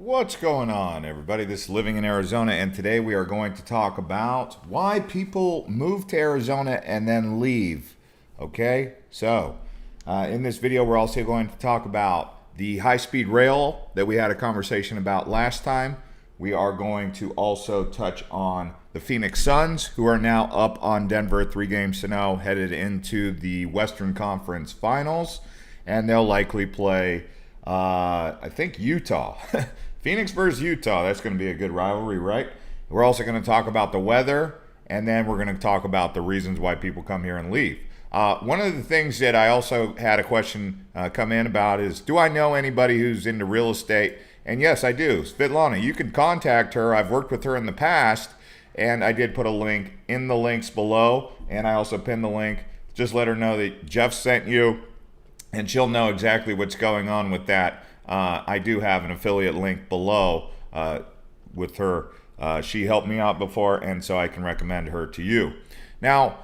What's going on, everybody? This is Living in Arizona, and today we are going to talk about why people move to Arizona and then leave. Okay, so in this video, we're also going to talk about the high-speed rail that we had a conversation about last time. We are going to also touch on the Phoenix Suns, who are now up on Denver 3-0, headed into the Western Conference Finals, and they'll likely play, I think, Utah. Phoenix versus Utah, that's going to be a good rivalry, right? We're also going to talk about the weather, and then we're going to talk about the reasons why people come here and leave. One of the things that I also had a question come in about is, do I know anybody who's into real estate? And yes, I do. Svetlana, you can contact her. I've worked with her in the past, and I did put a link in the links below, and I also pinned the link. Just let her know that Jeff sent you, and she'll know exactly what's going on with that. I do have an affiliate link below with her. She helped me out before, and so I can recommend her to you. Now,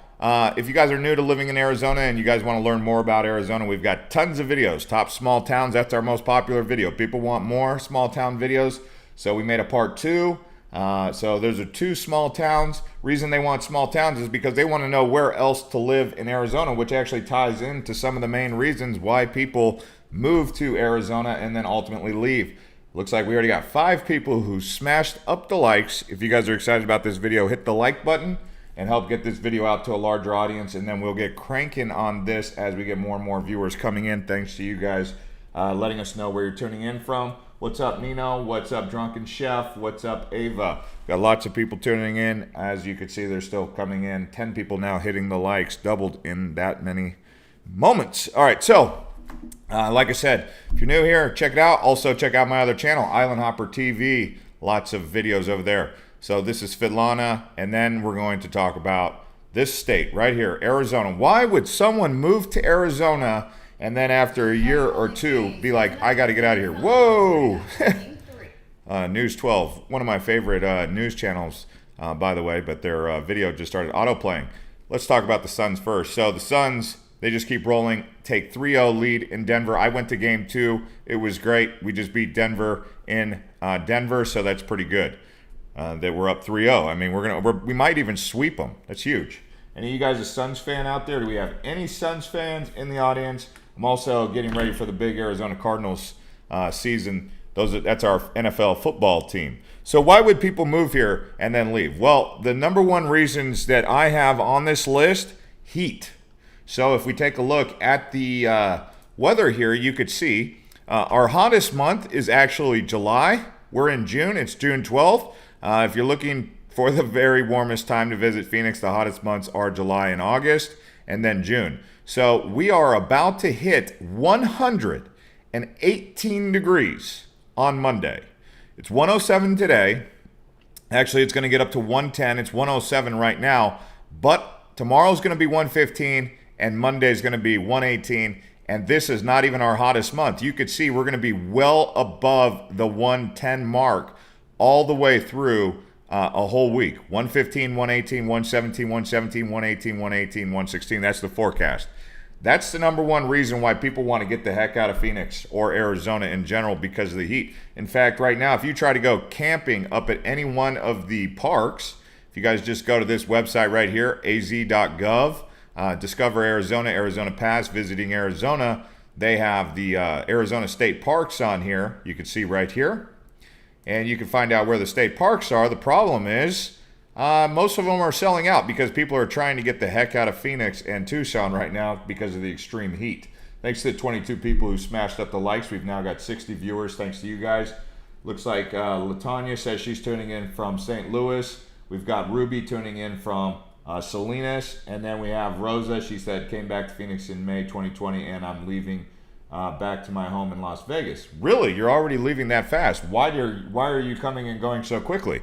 if you guys are new to living in Arizona and you guys want to learn more about Arizona, we've got tons of videos. Top small towns, that's our most popular video. People want more small town videos, so we made a part 2. So those are 2 small towns. Reason they want small towns is because they want to know where else to live in Arizona, which actually ties into some of the main reasons why people move to Arizona and then ultimately leave. Looks like we already got 5 people who smashed up the likes. If you guys are excited about this video, hit the like button and help get this video out to a larger audience, and then we'll get cranking on this as we get more and more viewers coming in. Thanks to you guys letting us know where you're tuning in from. What's up, Nino? What's up, Drunken Chef? What's up, Ava? Got lots of people tuning in. As you can see, they're still coming in. 10 people now hitting the likes, doubled in that many moments. All right, so like I said, if you're new here, check it out. Also, check out my other channel, Island Hopper TV. Lots of videos over there. So this is Svetlana, and then we're going to talk about this state right here, Arizona. Why would someone move to Arizona and then after a year or 2 be like, I got to get out of here? Whoa! News 12, one of my favorite news channels, by the way, but their video just started auto-playing. Let's talk about the Suns first. So the Suns, they just keep rolling, take 3-0 lead in Denver. I went to game 2. It was great. We just beat Denver in Denver, so that's pretty good that we're up 3-0. I mean, we might even sweep them. That's huge. Any of you guys a Suns fan out there? Do we have any Suns fans in the audience? I'm also getting ready for the big Arizona Cardinals season. That's our NFL football team. So why would people move here and then leave? Well, the number one reasons that I have on this list, heat. So if we take a look at the weather here, you could see our hottest month is actually July. We're in June. It's June 12th. If you're looking for the very warmest time to visit Phoenix, the hottest months are July and August, and then June. So we are about to hit 118 degrees on Monday. It's 107 today. Actually, it's going to get up to 110. It's 107 right now, but tomorrow's going to be 115, and Monday's going to be 118, and this is not even our hottest month. You could see we're going to be well above the 110 mark all the way through a whole week. 115, 118, 117, 117, 118, 118, 116. That's the forecast. That's the number one reason why people want to get the heck out of Phoenix or Arizona in general, because of the heat. In fact, right now, if you try to go camping up at any one of the parks, if you guys just go to this website right here, az.gov, Discover Arizona, Arizona Pass, Visiting Arizona, they have the Arizona State Parks on here. You can see right here. And you can find out where the state parks are. The problem is most of them are selling out because people are trying to get the heck out of Phoenix and Tucson right now because of the extreme heat. Thanks to the 22 people who smashed up the likes. We've now got 60 viewers thanks to you guys. Looks like Latanya says she's tuning in from St. Louis. We've got Ruby tuning in from Salinas. And then we have Rosa. She said, came back to Phoenix in May 2020 and I'm leaving back to my home in Las Vegas. Really? You're already leaving that fast? Why are you coming and going so quickly?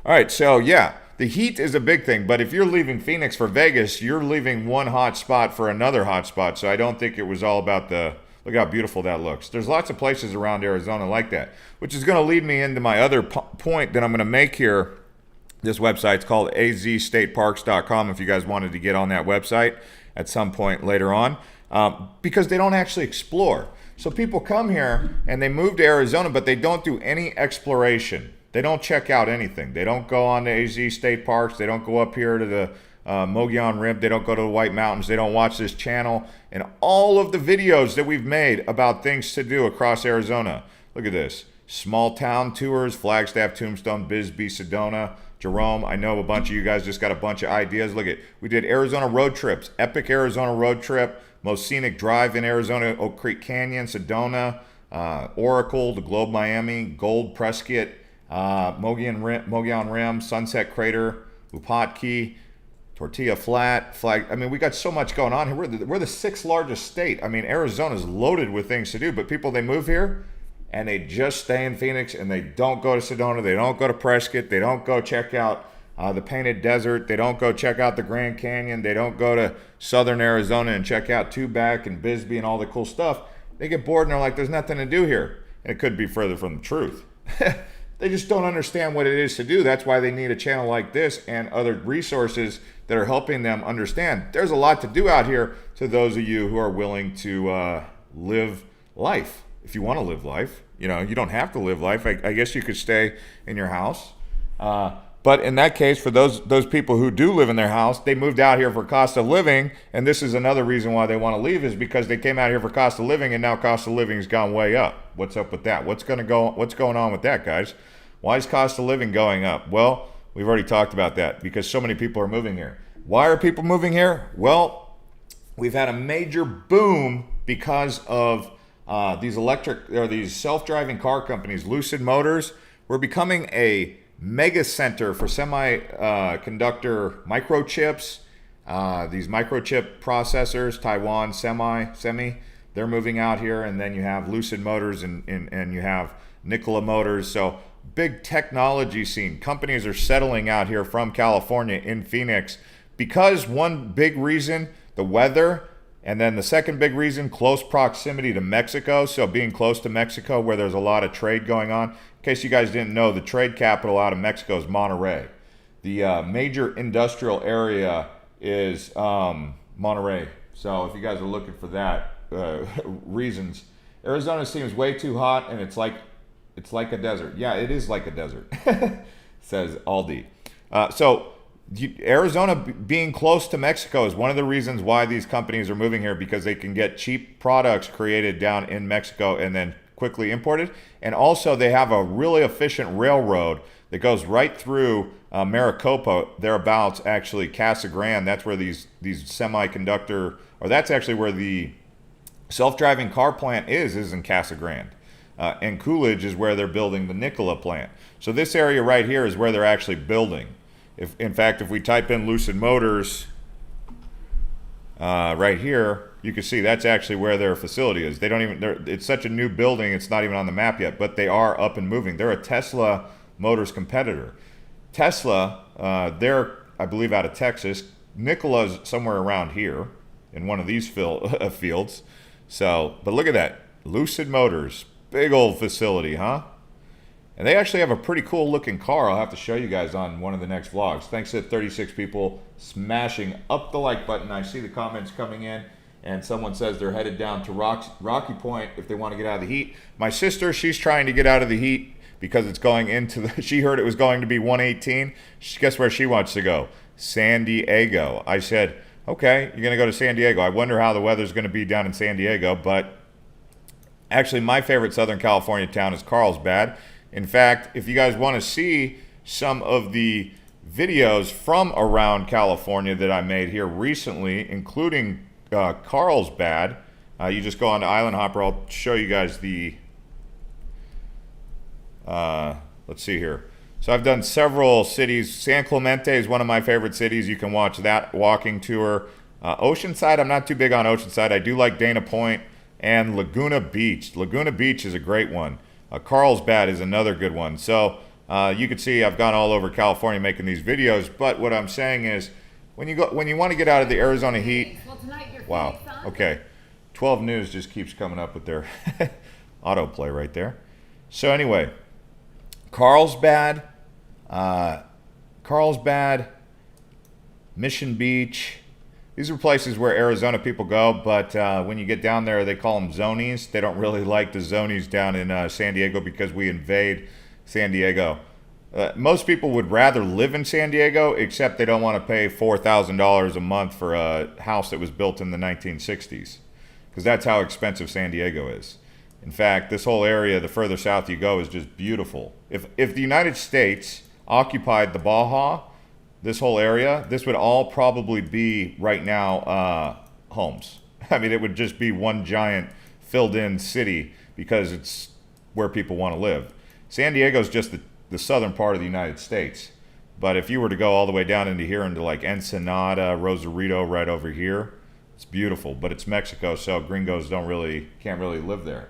All right, so yeah, the heat is a big thing, but if you're leaving Phoenix for Vegas, you're leaving one hot spot for another hot spot, so I don't think it was all about look how beautiful that looks. There's lots of places around Arizona like that, which is going to lead me into my other point that I'm going to make here. This website's called azstateparks.com if you guys wanted to get on that website at some point later on. Because they don't actually explore. So people come here and they move to Arizona, but they don't do any exploration. They don't check out anything. They don't go on the AZ state parks. They don't go up here to the Mogollon Rim. They don't go to the White Mountains. They don't watch this channel. And all of the videos that we've made about things to do across Arizona. Look at this. Small town tours, Flagstaff, Tombstone, Bisbee, Sedona, Jerome. I know a bunch of you guys just got a bunch of ideas. Look at, we did Arizona road trips, epic Arizona road trip, most scenic drive in Arizona, Oak Creek Canyon, Sedona, Oracle, the Globe Miami, Gold, Prescott, Mogollon Rim, Sunset Crater, Upotki, Tortilla Flat, Flag. I mean, we got so much going on here. We're the 6th largest state. I mean, Arizona's loaded with things to do, but people, they move here and they just stay in Phoenix and they don't go to Sedona. They don't go to Prescott. They don't go check out the Painted Desert. They don't go check out the Grand Canyon. They don't go to southern Arizona and check out Tubac and Bisbee and all the cool stuff. They get bored and they're like, there's nothing to do here. And it could be further from the truth. They just don't understand what it is to do. That's why they need a channel like this and other resources that are helping them understand. There's a lot to do out here to those of you who are willing to live life. If you want to live life, you know, you don't have to live life. I guess you could stay in your house. But in that case, for those people who do live in their house, they moved out here for cost of living. And this is another reason why they want to leave, is because they came out here for cost of living and now cost of living has gone way up. What's up with that? What's going on with that, guys? Why is cost of living going up? Well, we've already talked about that because so many people are moving here. Why are people moving here? Well, we've had a major boom because of these self-driving car companies. Lucid Motors, we're becoming a mega center for semiconductor microchips. These microchip processors, Taiwan Semi, they're moving out here, and then you have Lucid Motors and you have Nikola Motors. So big technology scene. Companies are settling out here from California in Phoenix because one big reason, the weather. And then the second big reason, close proximity to Mexico. So being close to Mexico where there's a lot of trade going on. In case you guys didn't know, the trade capital out of Mexico is Monterrey. The major industrial area is Monterrey. So if you guys are looking for that reasons. Arizona seems way too hot and it's like a desert. Yeah, it is like a desert, says Aldi. Arizona being close to Mexico is one of the reasons why these companies are moving here, because they can get cheap products created down in Mexico and then quickly imported. And also they have a really efficient railroad that goes right through Maricopa, thereabouts, actually Casa Grande. That's where these semiconductor, or that's actually where the self-driving car plant is in Casa Grande. And Coolidge is where they're building the Nikola plant. So this area right here is where they're actually building. In fact, if we type in Lucid Motors right here, you can see that's actually where their facility is. It's such a new building, it's not even on the map yet, but they are up and moving. They're a Tesla Motors competitor. Tesla, they're, I believe, out of Texas. Nikola's somewhere around here in one of these fields. So, but look at that. Lucid Motors, big old facility, huh? And they actually have a pretty cool looking car I'll have to show you guys on one of the next vlogs. Thanks to 36 people smashing up the like button. I see the comments coming in, and someone says they're headed down to Rocky Point if they want to get out of the heat. My sister, she's trying to get out of the heat because it's going into the, she heard it was going to be 118. Guess where she wants to go? San Diego. I said, okay, you're going to go to San Diego. I wonder how the weather's going to be down in San Diego, but actually my favorite Southern California town is Carlsbad. In fact, if you guys want to see some of the videos from around California that I made here recently, including Carlsbad, you just go on to Island Hopper. I'll show you guys the, let's see here. So I've done several cities. San Clemente is one of my favorite cities. You can watch that walking tour. Oceanside, I'm not too big on Oceanside. I do like Dana Point and Laguna Beach. Laguna Beach is a great one. Carlsbad is another good one. So you can see I've gone all over California making these videos. But what I'm saying is, when you want to get out of the Arizona heat, wow, okay, 12 News just keeps coming up with their autoplay right there. So anyway, Carlsbad, Mission Beach. these are places where Arizona people go, but when you get down there, they call them zonies. They don't really like the zonies down in San Diego because we invade San Diego. Most people would rather live in San Diego, except they don't want to pay $4,000 a month for a house that was built in the 1960s, because that's how expensive San Diego is. In fact, this whole area, the further south you go, is just beautiful. If the United States occupied the Baja, this whole area, this would all probably be right now homes. I mean, it would just be one giant filled-in city because it's where people want to live. San Diego is just the southern part of the United States. But if you were to go all the way down into here, into like Ensenada, Rosarito, right over here, it's beautiful. But it's Mexico, so gringos can't really live there.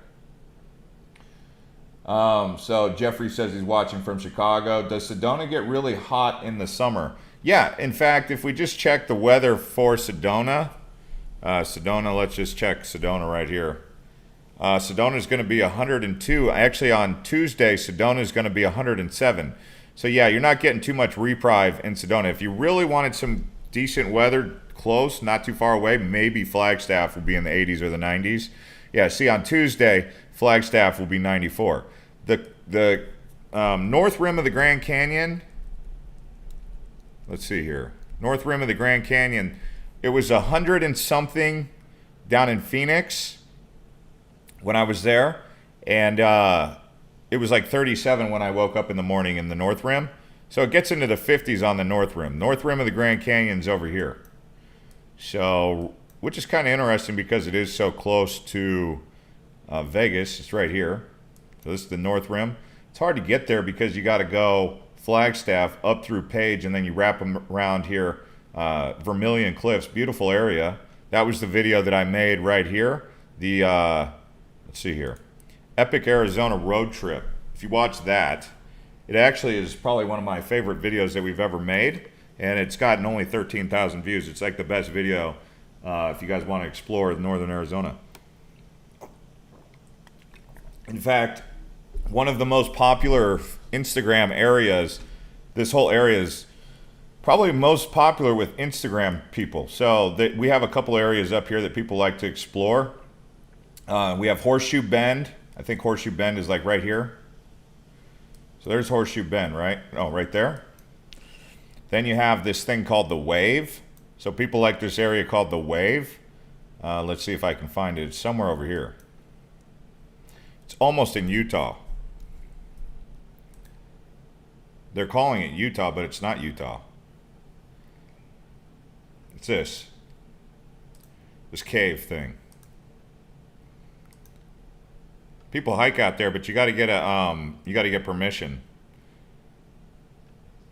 So Jeffrey says he's watching from Chicago. Does Sedona get really hot in the summer? Yeah, in fact, if we just check the weather for Sedona, let's just check Sedona right here. Sedona is going to be 102. Actually, on Tuesday, Sedona is going to be 107. So yeah, you're not getting too much reprieve in Sedona. If you really wanted some decent weather close, not too far away, maybe Flagstaff will be in the 80s or the 90s. Yeah, see, on Tuesday, Flagstaff will be 94. The north rim of the Grand Canyon, let's see here. North rim of the Grand Canyon, it was 100 and something down in Phoenix when I was there. And it was like 37 when I woke up in the morning in the north rim. So it gets into the 50s on the north rim. North rim of the Grand Canyon's over here. So, which is kind of interesting because it is so close to Vegas. It's right here. So this is the north rim. It's hard to get there because you got to go Flagstaff up through Page, and then you wrap them around here. Vermilion Cliffs, beautiful area. That was the video that I made right here. The let's see here, Epic Arizona Road Trip. If you watch that, it actually is probably one of my favorite videos that we've ever made, and it's gotten only 13,000 views. It's like the best video if you guys want to explore northern Arizona. In fact, one of the most popular Instagram areas, this whole area is probably most popular with Instagram people. So we have a couple areas up here that people like to explore. We have Horseshoe Bend. I think Horseshoe Bend is like right here. So there's Horseshoe Bend, right? Oh, right there. Then you have this thing called the Wave. So people like this area called the Wave. Let's see if I can find it. It's somewhere over here. It's almost in Utah. They're calling it Utah, but it's not Utah. It's this cave thing. People hike out there, but you got to get permission.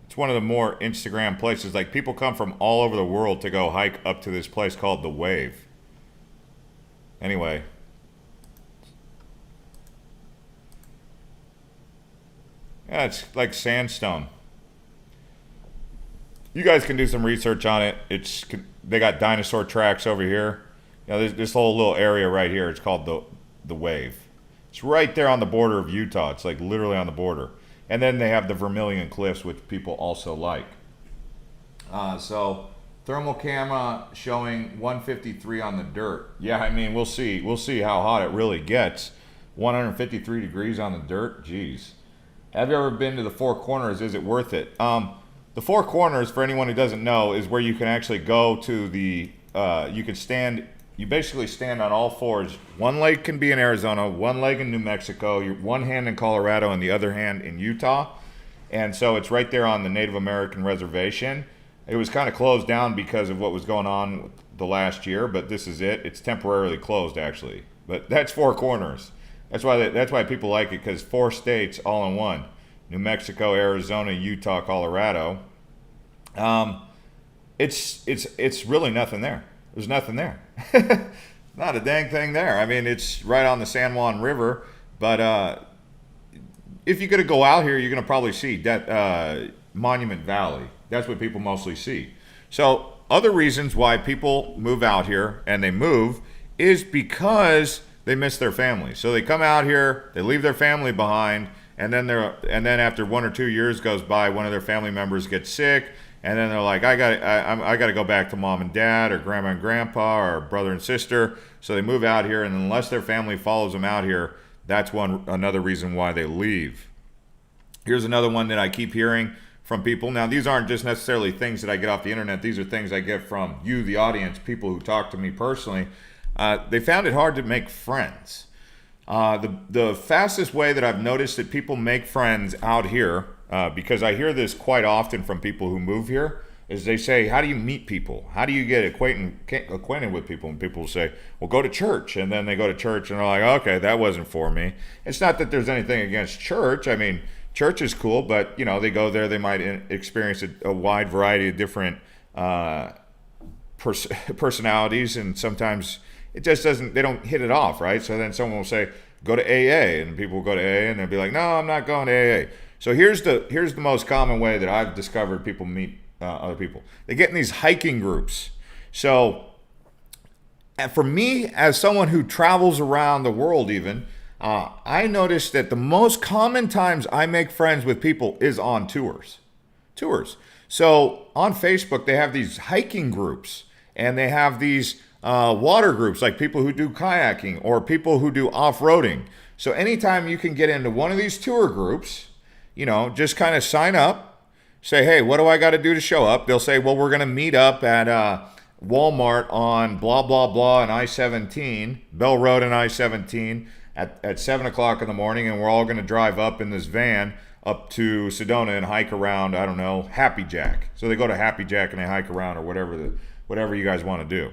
It's one of the more Instagram places. Like, people come from all over the world to go hike up to this place called the Wave. Anyway, yeah, it's like sandstone. You guys can do some research on it. They got dinosaur tracks over here. You know, there's this whole little area right here. It's called the Wave. It's right there on the border of Utah. It's like literally on the border. And then they have the Vermilion Cliffs, which people also like. So thermal camera showing 153 on the dirt. Yeah, I mean, we'll see. We'll see how hot it really gets. 153 degrees on the dirt. Jeez. Have you ever been to the Four Corners? Is it worth it? The Four Corners, for anyone who doesn't know, is where you can actually go to the, you basically stand on all fours. One leg can be in Arizona, one leg in New Mexico, one hand in Colorado, and the other hand in Utah. And so it's right there on the Native American reservation. It was kind of closed down because of what was going on the last year, but this is it. It's temporarily closed, actually. But that's Four Corners. That's why people like it, because 4 states all in one: New Mexico, Arizona, Utah, Colorado. It's really nothing there. There's nothing there. Not a dang thing there. I mean, it's right on the San Juan River. But if you're going to go out here, you're going to probably see Monument Valley. That's what people mostly see. So other reasons why people move out here, and they move, is because they miss their family. So they come out here, they leave their family behind, and then after 1 or 2 years goes by, one of their family members gets sick, and then they're like, I got to go back to mom and dad or grandma and grandpa or brother and sister. So they move out here, and unless their family follows them out here, that's another reason why they leave. Here's another one that I keep hearing from people. Now, these aren't just necessarily things that I get off the internet. These are things I get from you, the audience, people who talk to me personally. They found it hard to make friends. The fastest way that I've noticed that people make friends out here, because I hear this quite often from people who move here, is they say, how do you meet people? How do you get acquainted with people? And people say, well, go to church. And then they go to church and they're like, okay, that wasn't for me. It's not that there's anything against church. I mean, church is cool, but they go there, they might experience a wide variety of different personalities, and sometimes it just they don't hit it off, right? So then someone will say, go to AA, and people will go to AA, and they'll be like, no, I'm not going to AA. So here's the most common way that I've discovered people meet other people. They get in these hiking groups. So and for me, as someone who travels around the world even, I noticed that the most common times I make friends with people is on tours. So on Facebook, they have these hiking groups, and they have these water groups, like people who do kayaking or people who do off-roading. So anytime you can get into one of these tour groups, just kind of sign up, say, hey, what do I got to do to show up? They'll say, well, we're going to meet up at Walmart on blah, blah, blah and I-17, Bell Road and I-17 at 7 o'clock in the morning, and we're all going to drive up in this van up to Sedona and hike around, I don't know, Happy Jack. So they go to Happy Jack and they hike around, or whatever you guys want to do.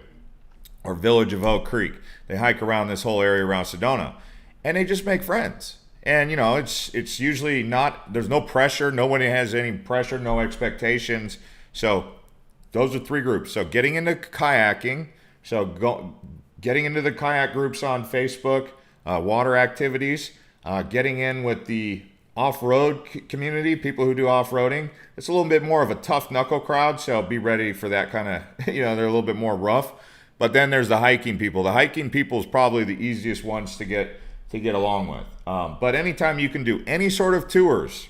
Or Village of Oak Creek. They hike around this whole area around Sedona, and they just make friends. And it's usually not, there's no pressure. Nobody has any pressure, no expectations. So those are three groups. So getting into kayaking, getting into the kayak groups on Facebook, water activities, getting in with the off-road community, people who do off-roading. It's a little bit more of a tough knuckle crowd, so be ready for that kind of, they're a little bit more rough. But then there's the hiking people. The hiking people is probably the easiest ones to get along with. But anytime you can do any sort of tours,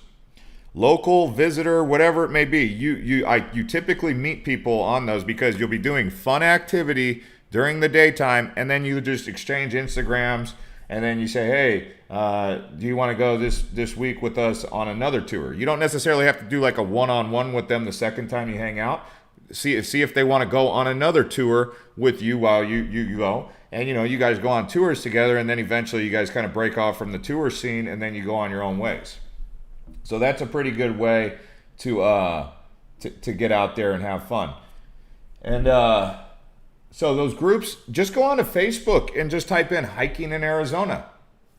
local, visitor, whatever it may be, you typically meet people on those because you'll be doing fun activity during the daytime, and then you just exchange Instagrams, and then you say, hey, do you want to go this week with us on another tour? You don't necessarily have to do like a one-on-one with them the second time you hang out. See if they want to go on another tour with you while you go. And, you guys go on tours together, and then eventually you guys kind of break off from the tour scene, and then you go on your own ways. So that's a pretty good way to get out there and have fun. And so those groups, just go on to Facebook and just type in hiking in Arizona.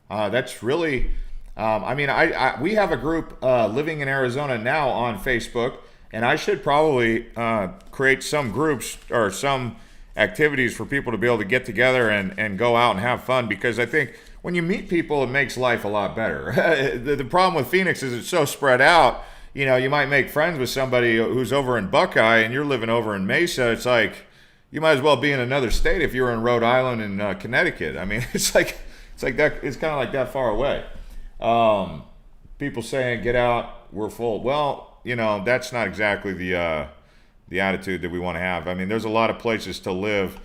That's really, we have a group living in Arizona now on Facebook, and I should probably create some groups or some activities for people to be able to get together and go out and have fun, because I think when you meet people, it makes life a lot better. The problem with Phoenix is it's so spread out. You might make friends with somebody who's over in Buckeye and you're living over in Mesa. It's like you might as well be in another state if you're in Rhode Island and Connecticut. I mean, it's like that. It's kind of like that far away. People saying, "Get out, we're full." Well, that's not exactly the attitude that we want to have. I mean, there's a lot of places to live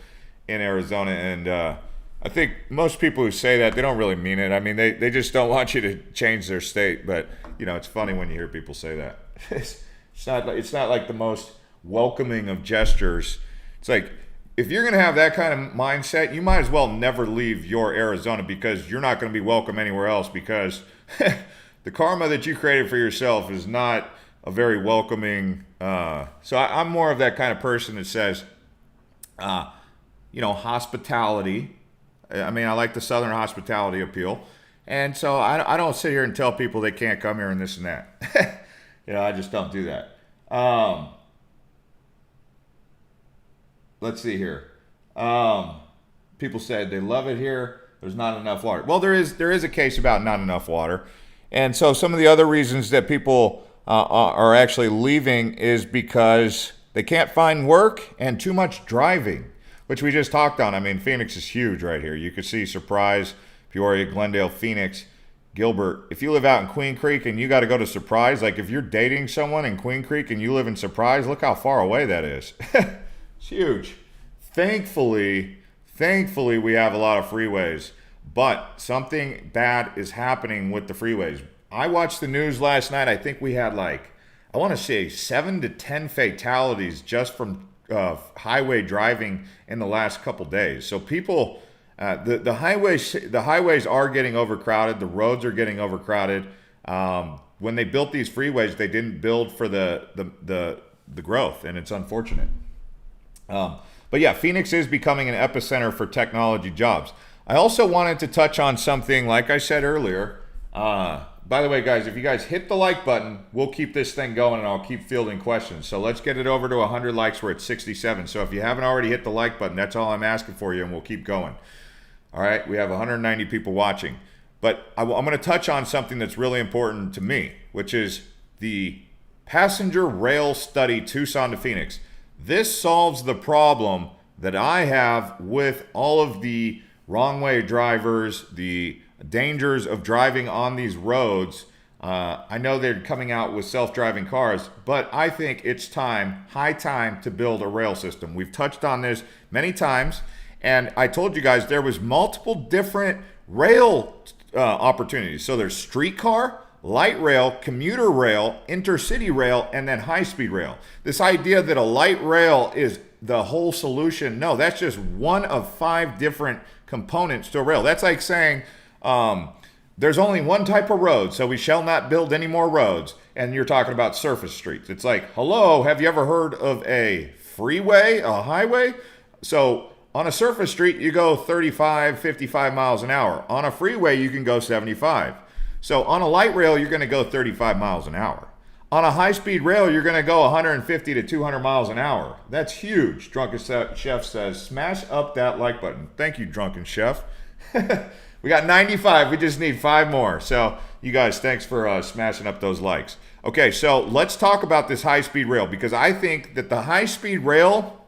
in Arizona, and I think most people who say that, they don't really mean it. I mean, they just don't want you to change their state. But it's funny when you hear people say that. It's not like the most welcoming of gestures. It's like, if you're going to have that kind of mindset, you might as well never leave your Arizona, because you're not going to be welcome anywhere else, because the karma that you created for yourself is not a very welcoming. So I'm more of that kind of person that says, hospitality. I mean, I like the Southern hospitality appeal. And so I don't sit here and tell people they can't come here and this and that. I just don't do that. Let's see here. People said they love it here. There's not enough water. Well, there is a case about not enough water. And so some of the other reasons that people are actually leaving is because they can't find work and too much driving, which we just talked on. I mean, Phoenix is huge right here. You could see Surprise, Peoria, Glendale, Phoenix. Gilbert, if you live out in Queen Creek and you got to go to Surprise, like if you're dating someone in Queen Creek and you live in Surprise, look how far away that is. It's huge. Thankfully, we have a lot of freeways, but something bad is happening with the freeways. I watched the news last night. I think we had I want to say 7 to 10 fatalities just from highway driving in the last couple days. So people, the highways are getting overcrowded. The roads are getting overcrowded. When they built these freeways, they didn't build for the growth, and it's unfortunate. But yeah, Phoenix is becoming an epicenter for technology jobs. I also wanted to touch on something, like I said earlier. By the way, guys, if you guys hit the like button, we'll keep this thing going and I'll keep fielding questions. So let's get it over to 100 likes. We're at 67. So if you haven't already hit the like button, that's all I'm asking for you, and we'll keep going. All right, we have 190 people watching. But I'm going to touch on something that's really important to me, which is the passenger rail study Tucson to Phoenix. This solves the problem that I have with all of the wrong way drivers, the dangers of driving on these roads. I know they're coming out with self-driving cars, but I think it's high time to build a rail system. We've touched on this many times, and I told you guys there was multiple different rail opportunities. So there's streetcar, light rail, commuter rail, intercity rail, and then high-speed rail. This idea that a light rail is the whole solution, no, that's just one of 5 different components to a rail. That's like saying there's only one type of road, so we shall not build any more roads, and you're talking about surface streets. It's like, hello, have you ever heard of a freeway, a highway? So on a surface street, you go 35, 55 miles an hour. On a freeway, you can go 75. So on a light rail, you're going to go 35 miles an hour. On a high-speed rail, you're going to go 150 to 200 miles an hour. That's huge. Drunken Chef says, smash up that like button. Thank you, Drunken Chef. We got 95. We just need 5 more. So you guys, thanks for smashing up those likes. Okay, so let's talk about this high-speed rail, because I think that the high-speed rail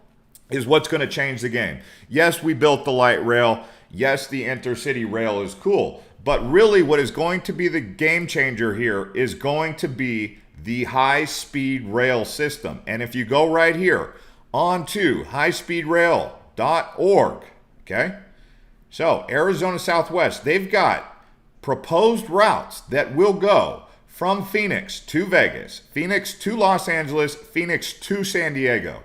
is what's going to change the game. Yes, we built the light rail. Yes, the intercity rail is cool. But really what is going to be the game changer here is going to be the high-speed rail system. And if you go right here onto highspeedrail.org, okay? So Arizona Southwest, they've got proposed routes that will go from Phoenix to Vegas, Phoenix to Los Angeles, Phoenix to San Diego.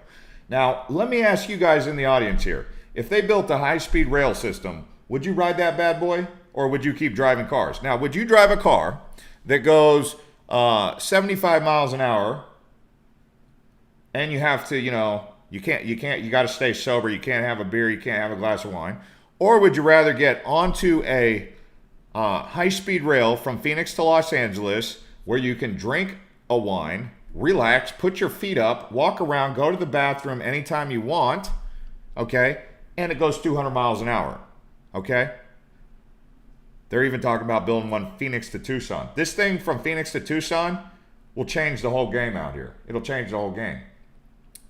Now, let me ask you guys in the audience here, if they built a high-speed rail system, would you ride that bad boy? Or would you keep driving cars? Now, would you drive a car that goes 75 miles an hour, and you have to, you got to stay sober. You can't have a beer. You can't have a glass of wine. Or would you rather get onto a high-speed rail from Phoenix to Los Angeles, where you can drink a wine, relax, put your feet up, walk around, go to the bathroom anytime you want, okay? And it goes 200 miles an hour, okay? They're even talking about building one Phoenix to Tucson. This thing from Phoenix to Tucson will change the whole game out here. It'll change the whole game.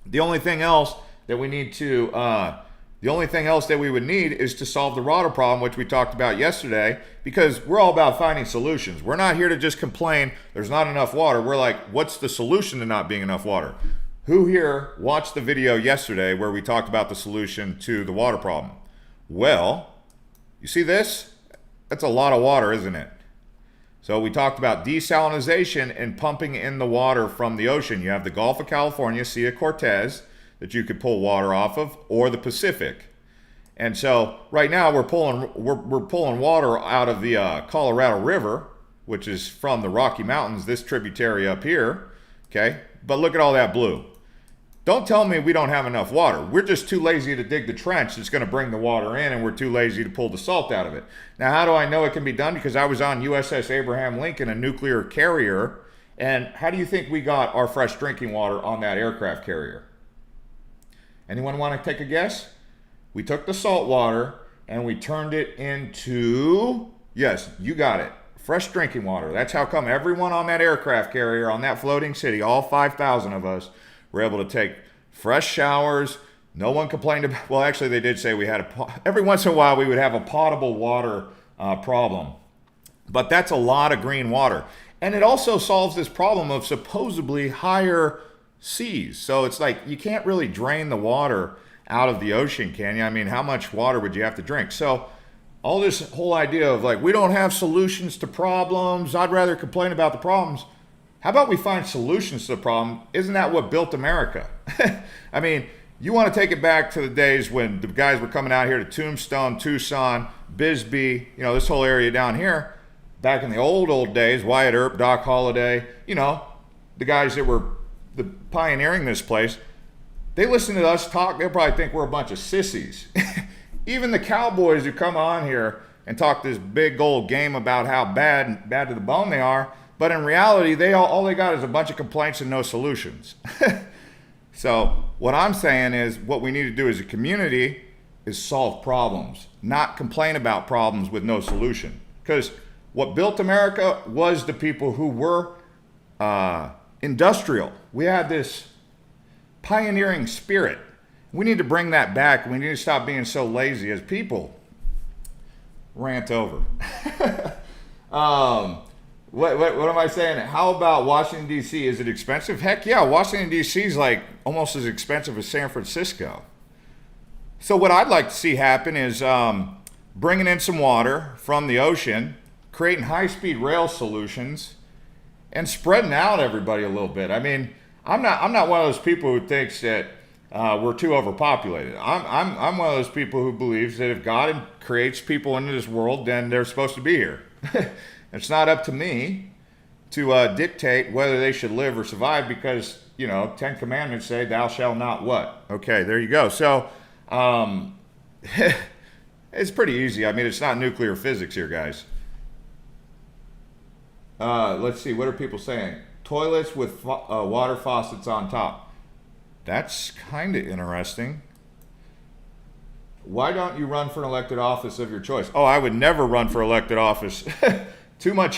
The only thing else that we need to, we would need is to solve the water problem, which we talked about yesterday, because we're all about finding solutions. We're not here to just complain there's not enough water. We're like, what's the solution to not being enough water? Who here watched the video yesterday where we talked about the solution to the water problem? Well, you see this? That's a lot of water, isn't it? So we talked about desalination and pumping in the water from the ocean. You have the Gulf of California, Sea of Cortez, that you could pull water off of, or the Pacific. And so right now we're pulling water out of the Colorado River, which is from the Rocky Mountains, this tributary up here. Okay, but look at all that blue. Don't tell me we don't have enough water. We're just too lazy to dig the trench that's going to bring the water in, and we're too lazy to pull the salt out of it. Now, how do I know it can be done? Because I was on USS Abraham Lincoln, a nuclear carrier, and how do you think we got our fresh drinking water on that aircraft carrier? Anyone want to take a guess? We took the salt water and we turned it into, yes, you got it, fresh drinking water. That's how come everyone on that aircraft carrier, on that floating city, all 5,000 of us, were able to take fresh showers. No one complained about, well, actually they did say we had every once in a while we would have a potable water problem. But that's a lot of green water. And it also solves this problem of supposedly higher seas. So it's like you can't really drain the water out of the ocean, can you? I mean, how much water would you have to drink? So all this whole idea of like, we don't have solutions to problems, I'd rather complain about the problems. How about we find solutions to the problem? Isn't that what built America? I mean, you want to take it back to the days when the guys were coming out here to Tombstone, Tucson, Bisbee, you know, this whole area down here. Back in the old days, Wyatt Earp, Doc Holliday, you know, the guys that were pioneering this place, they listen to us talk, they'll probably think we're a bunch of sissies. Even the cowboys who come on here and talk this big old game about how bad to the bone they are, but in reality, all they got is a bunch of complaints and no solutions. So what I'm saying is what we need to do as a community is solve problems, not complain about problems with no solution. Because what built America was the people who were industrial. We had this pioneering spirit. We need to bring that back. We need to stop being so lazy as people. Rant over. What am I saying? How about Washington, D.C.? Is it expensive? Heck yeah, Washington, D.C. is like almost as expensive as San Francisco. So what I'd like to see happen is bringing in some water from the ocean, creating high-speed rail solutions, and spreading out everybody a little bit. I mean, I'm not one of those people who thinks that we're too overpopulated. I'm one of those people who believes that if God creates people into this world, then they're supposed to be here. It's not up to me to dictate whether they should live or survive because, you know, 10 commandments say thou shalt not what? Okay, there you go. So it's pretty easy. I mean, it's not nuclear physics here, guys. Let's see, what are people saying? Toilets with water faucets on top. That's kind of interesting. Why don't you run for an elected office of your choice? Oh, I would never run for elected office. Too much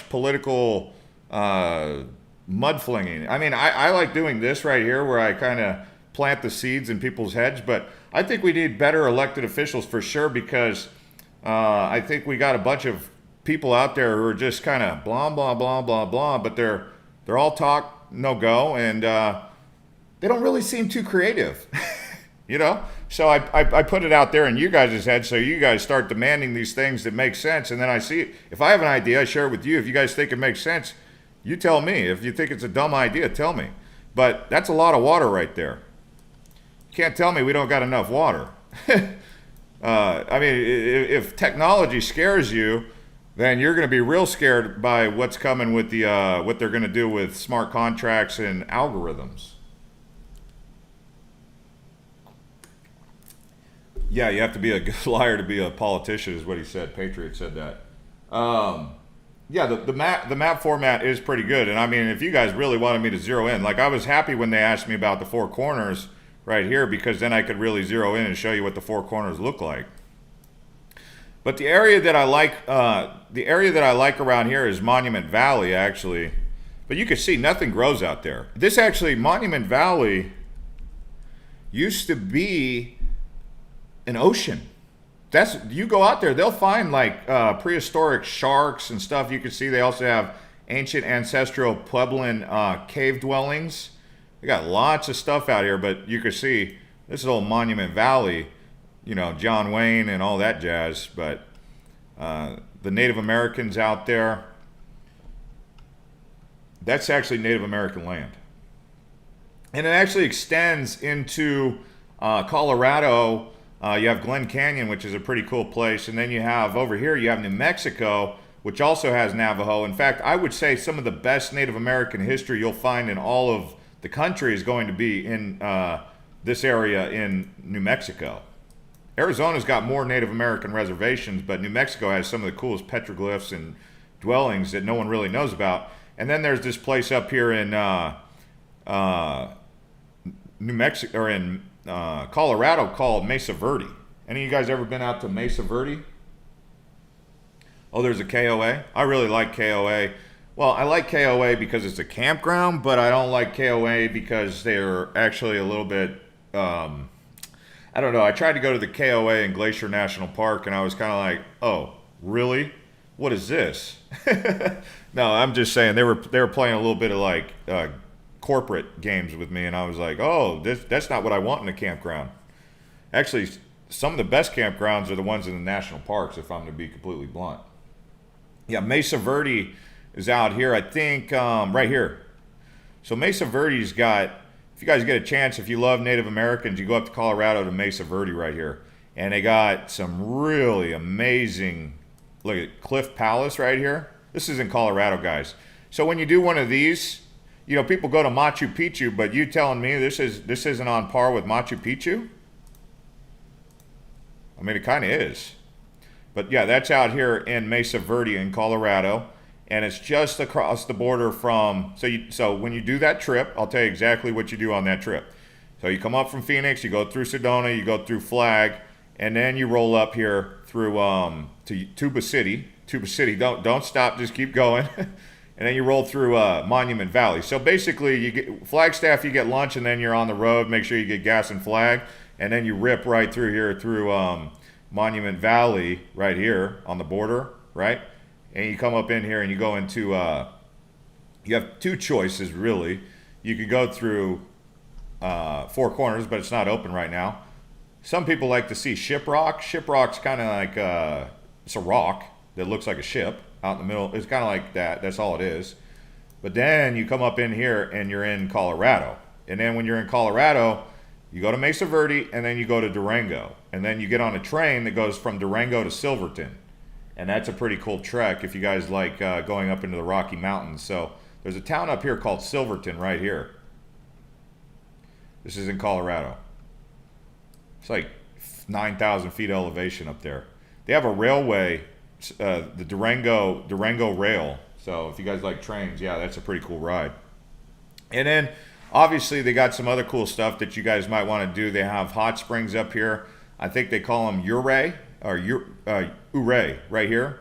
political mudflinging. I mean, I like doing this right here where I kind of plant the seeds in people's heads, but I think we need better elected officials for sure because I think we got a bunch of people out there who are just kind of blah, blah, blah, blah, blah, but they're all talk, no go, and they don't really seem too creative, you know? So I put it out there in you guys' head so you guys start demanding these things that make sense, and then I see it. If I have an idea, I share it with you. If you guys think it makes sense, you tell me. If you think it's a dumb idea, tell me. But that's a lot of water right there. You can't tell me we don't got enough water. I mean, if technology scares you, then you're going to be real scared by what's coming with the what they're going to do with smart contracts and algorithms. Yeah, you have to be a good liar to be a politician, is what he said. Patriot said that. Yeah, the map format is pretty good, and I mean, if you guys really wanted me to zero in, like I was happy when they asked me about the four corners right here because then I could really zero in and show you what the four corners look like. But the area that I like around here is Monument Valley, actually. But you can see nothing grows out there. This actually, Monument Valley, used to be an ocean. You go out there, they'll find like prehistoric sharks and stuff. You can see they also have ancient ancestral Puebloan cave dwellings. They got lots of stuff out here, but you can see this is old Monument Valley. You know, John Wayne and all that jazz, but the Native Americans out there, that's actually Native American land. And it actually extends into Colorado. You have Glen Canyon, which is a pretty cool place. And then you have, over here, you have New Mexico, which also has Navajo. In fact, I would say some of the best Native American history you'll find in all of the country is going to be in this area in New Mexico. Arizona's got more Native American reservations, but New Mexico has some of the coolest petroglyphs and dwellings that no one really knows about. And then there's this place up here in New Mexico, or in Colorado, called Mesa Verde. Any of you guys ever been out to Mesa Verde? Oh, there's a KOA. I really like KOA. Well, I like KOA because it's a campground, but I don't like KOA because they're actually a little bit I don't know. I tried to go to the KOA in Glacier National Park, and I was kind of like, oh, really? what is this? No, I'm just saying they were playing a little bit of like corporate games with me, and I was like, oh, that's not what I want in a campground. Actually, some of the best campgrounds are the ones in the national parks, if I'm going to be completely blunt. Yeah, Mesa Verde is out here, I think, right here. So Mesa Verde's got, if you guys get a chance, if you love Native Americans, you go up to Colorado to Mesa Verde right here. And they got some really amazing, look at Cliff Palace right here. This is in Colorado, guys. So when you do one of these, you know, people go to Machu Picchu, but you telling me this isn't on par with Machu Picchu? I mean, it kind of is. But yeah, that's out here in Mesa Verde in Colorado. And it's just across the border from, so when you do that trip, I'll tell you exactly what you do on that trip. So you come up from Phoenix, you go through Sedona, you go through Flag, and then you roll up here through to Tuba City. Tuba City, don't stop, just keep going. And then you roll through Monument Valley. So basically, you get Flagstaff, you get lunch, and then you're on the road. Make sure you get gas and Flag, and then you rip right through here through Monument Valley right here on the border, right? And you come up in here and you go into, you have two choices really. You could go through Four Corners, but it's not open right now. Some people like to see Shiprock. Shiprock's kind of like, it's a rock that looks like a ship out in the middle. It's kind of like that. That's all it is. But then you come up in here and you're in Colorado. And then when you're in Colorado, you go to Mesa Verde and then you go to Durango. And then you get on a train that goes from Durango to Silverton. And that's a pretty cool trek if you guys like going up into the Rocky Mountains. So there's a town up here called Silverton right here. This is in Colorado. It's like 9,000 feet elevation up there. They have a railway, the Durango Rail. So if you guys like trains, yeah, that's a pretty cool ride. And then obviously they got some other cool stuff that you guys might want to do. They have hot springs up here. I think they call them Ouray right here.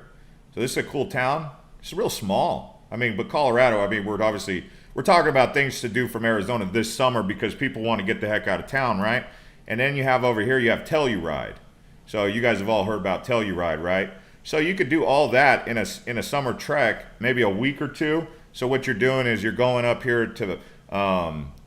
So this is a cool town. It's real small. I mean, but Colorado, I mean, we're talking about things to do from Arizona this summer because people want to get the heck out of town, right? And then you have over here, you have Telluride. So you guys have all heard about Telluride, right? So you could do all that in a summer trek, maybe a week or two. So what you're doing is you're going up here to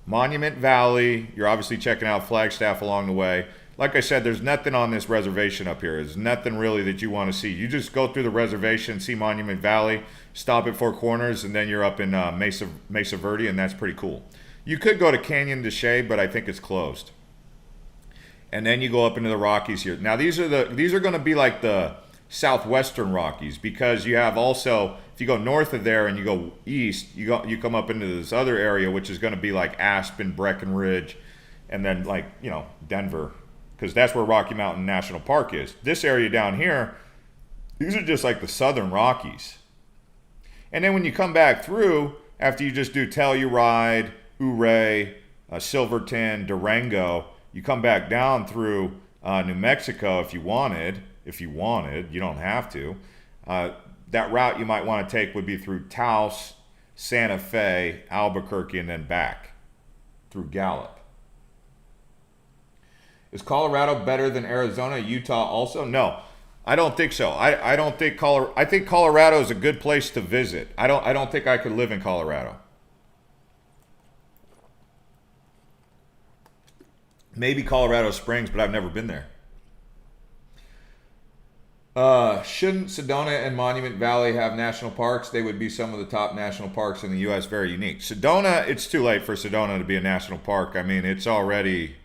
Monument Valley. You're obviously checking out Flagstaff along the way. Like I said, there's nothing on this reservation up here. There's nothing really that you want to see. You just go through the reservation, see Monument Valley, stop at Four Corners, and then you're up in Mesa Verde, and that's pretty cool. You could go to Canyon de Chelly, but I think it's closed. And then you go up into the Rockies here. Now these are going to be like the southwestern Rockies because you have also, if you go north of there and you go east, you come up into this other area which is going to be like Aspen, Breckenridge, and then like, you know, Denver, because that's where Rocky Mountain National Park is. This area down here, these are just like the southern Rockies. And then when you come back through, after you just do Telluride, Ouray, Silverton, Durango, you come back down through New Mexico if you wanted. You don't have to. That route you might want to take would be through Taos, Santa Fe, Albuquerque, and then back through Gallup. Is Colorado better than Arizona, Utah also? No, I don't think so. I don't think I think Colorado is a good place to visit. I don't think I could live in Colorado. Maybe Colorado Springs, but I've never been there. Shouldn't Sedona and Monument Valley have national parks? They would be some of the top national parks in the U.S. Very unique. Sedona, it's too late for Sedona to be a national park. I mean, it's already,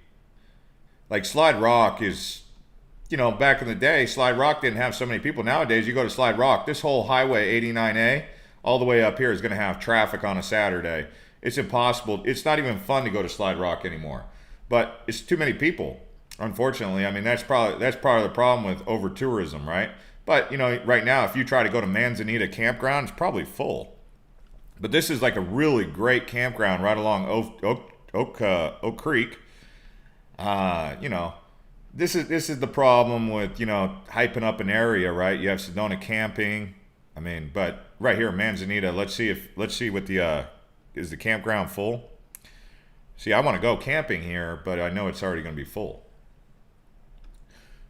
like Slide Rock is, you know, back in the day, Slide Rock didn't have so many people. Nowadays, you go to Slide Rock, this whole Highway 89A, all the way up here is going to have traffic on a Saturday. It's impossible. It's not even fun to go to Slide Rock anymore. But it's too many people, unfortunately. I mean, that's part of the problem with over tourism, right? But you know, right now, if you try to go to Manzanita Campground, it's probably full. But this is like a really great campground right along Oak Creek. You know, this is the problem with, you know, hyping up an area, right? You have Sedona camping. I mean, but right here, Manzanita. Let's see what is the campground full. See, I want to go camping here, but I know it's already going to be full.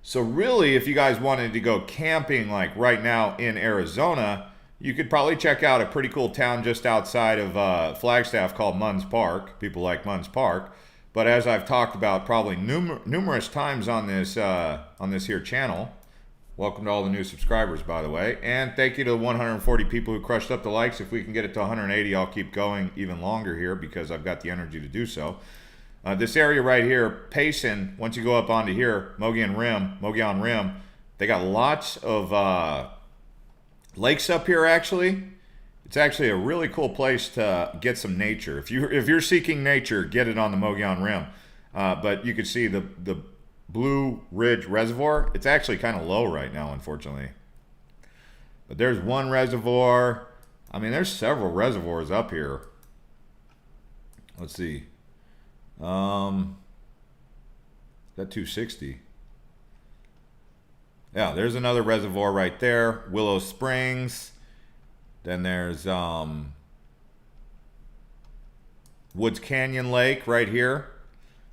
So really, if you guys wanted to go camping like right now in Arizona, you could probably check out a pretty cool town just outside of Flagstaff called Munns Park. People like Munns Park. But as I've talked about probably numerous times on this here channel, welcome to all the new subscribers, by the way. And thank you to the 140 people who crushed up the likes. If we can get it to 180, I'll keep going even longer here because I've got the energy to do so. This area right here, Payson, once you go up onto here, Mogollon Rim, they got lots of lakes up here, actually. It's actually a really cool place to get some nature. If you're seeking nature, get it on the Mogollon Rim. But you can see the Blue Ridge Reservoir. It's actually kind of low right now, unfortunately. But there's one reservoir. I mean, there's several reservoirs up here. Let's see. That 260. Yeah, there's another reservoir right there. Willow Springs. Then there's Woods Canyon Lake right here.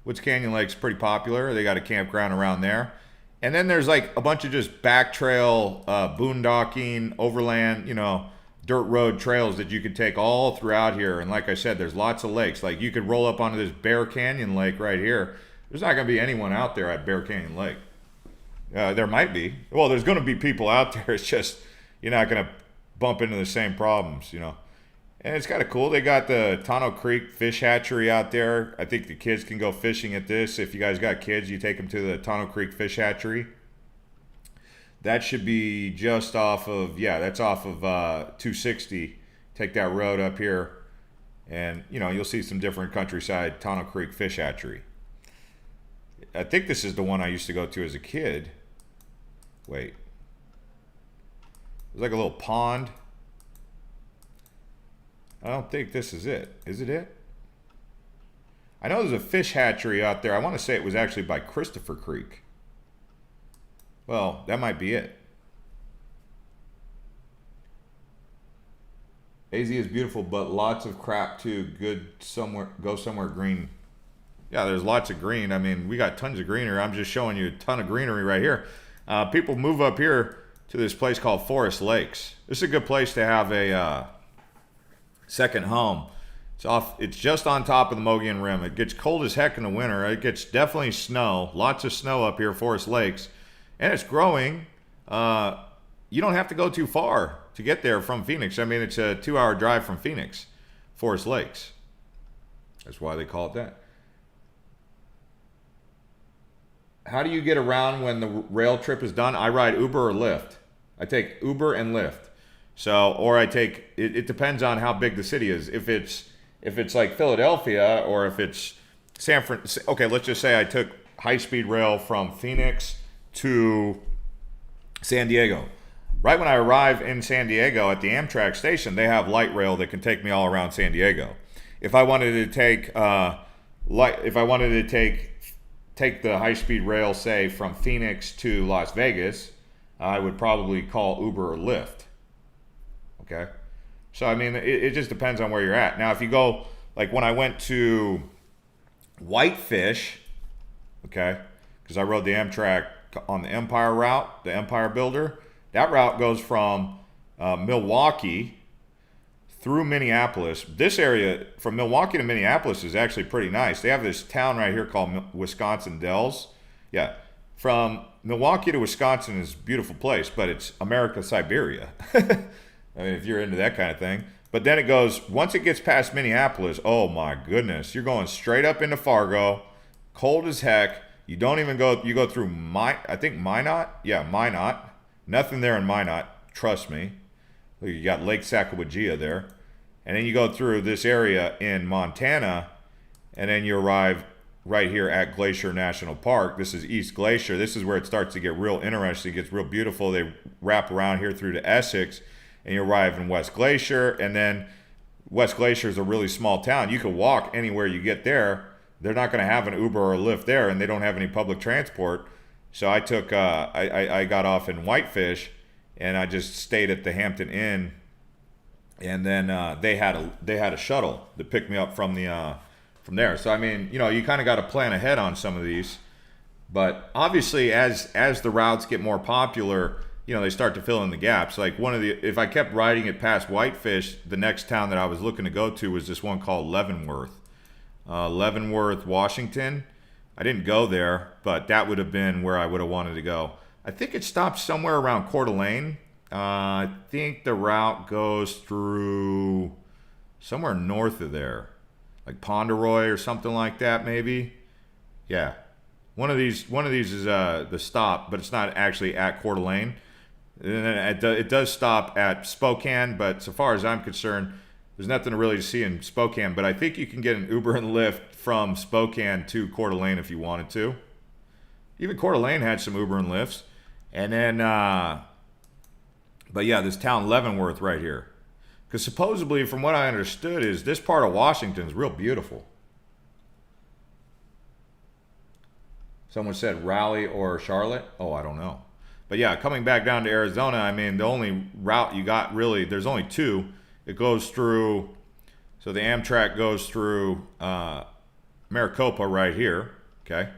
Woods Canyon Lake's pretty popular. They got a campground around there. And then there's like a bunch of just back trail, boondocking, overland, dirt road trails that you could take all throughout here. And like I said, there's lots of lakes. Like you could roll up onto this Bear Canyon Lake right here. There's not going to be anyone out there at Bear Canyon Lake. There might be. Well, there's going to be people out there. It's just you're not going to bump into the same problems, And it's kind of cool. They got the Tonto Creek Fish Hatchery out there. I think the kids can go fishing at this. If you guys got kids, you take them to the Tonto Creek Fish Hatchery. That should be just off of, that's off of 260. Take that road up here, and, you'll see some different countryside Tonto Creek Fish Hatchery. I think this is the one I used to go to as a kid. Wait. There's like a little pond. I don't think this is it. Is it it? I know there's a fish hatchery out there. I want to say it was actually by Christopher Creek. Well, that might be it. AZ is beautiful, but lots of crap too. Go somewhere green. Yeah, there's lots of green. I mean, we got tons of greenery. I'm just showing you a ton of greenery right here. People move up here to this place called Forest Lakes. This is a good place to have a second home. It's just on top of the Mogollon Rim. It gets cold as heck in the winter. It gets definitely snow. Lots of snow up here, Forest Lakes. And it's growing. You don't have to go too far to get there from Phoenix. I mean, it's a 2-hour drive from Phoenix, Forest Lakes. That's why they call it that. How do you get around when the rail trip is done? I ride Uber or Lyft. I take Uber and Lyft. So, or I take, it depends on how big the city is. If it's like Philadelphia, or if it's San Francisco. Okay, let's just say I took high-speed rail from Phoenix to San Diego. Right when I arrive in San Diego at the Amtrak station, they have light rail that can take me all around San Diego. If I wanted to take take the high-speed rail, say from Phoenix to Las Vegas, I would probably call Uber or Lyft. Okay, so I mean, it just depends on where you're at. Now, if you go, like when I went to Whitefish, okay, because I rode the Amtrak on the Empire route, the Empire Builder. That route goes from Milwaukee through Minneapolis. This area from Milwaukee to Minneapolis is actually pretty nice. They have this town right here called Wisconsin Dells. Yeah, from Milwaukee to Wisconsin is a beautiful place, but it's America Siberia. I mean, if you're into that kind of thing. But then it goes, once it gets past Minneapolis, oh my goodness, you're going straight up into Fargo, cold as heck. You don't even go, you go through Minot? Yeah, Minot. Nothing there in Minot, trust me. You got Lake Sacagawea there. And then you go through this area in Montana, and then you arrive right here at Glacier National Park. This is East Glacier. This is where it starts to get real interesting. It gets real beautiful. They wrap around here through to Essex, and you arrive in West Glacier. And then West Glacier is a really small town. You can walk anywhere you get there. They're not going to have an Uber or a Lyft there, and they don't have any public transport. So I took, I got off in Whitefish, and I just stayed at the Hampton Inn, and then they had a shuttle that picked me up from there. So I mean, you know, you kind of got to plan ahead on some of these. But obviously, as the routes get more popular, you know, they start to fill in the gaps. Like if I kept riding it past Whitefish, the next town that I was looking to go to was this one called Leavenworth. Leavenworth, Washington. I didn't go there, but that would have been where I would have wanted to go. I think it stops somewhere around Coeur d'Alene. I think the route goes through somewhere north of there, like Ponderoy or something like that, maybe. Yeah, one of these is the stop, but it's not actually at Coeur d'Alene. And it does stop at Spokane, but so far as I'm concerned, there's nothing really to see in Spokane. But I think you can get an Uber and Lyft from Spokane to Coeur d'Alene if you wanted to. Even Coeur d'Alene had some Uber and Lyfts. And then, but yeah, this town Leavenworth right here. Because supposedly, from what I understood, is this part of Washington is real beautiful. Someone said Raleigh or Charlotte. Oh, I don't know. But yeah, coming back down to Arizona, I mean, the only route you got really, there's only two. It goes through, so the Amtrak goes through Maricopa right here, okay?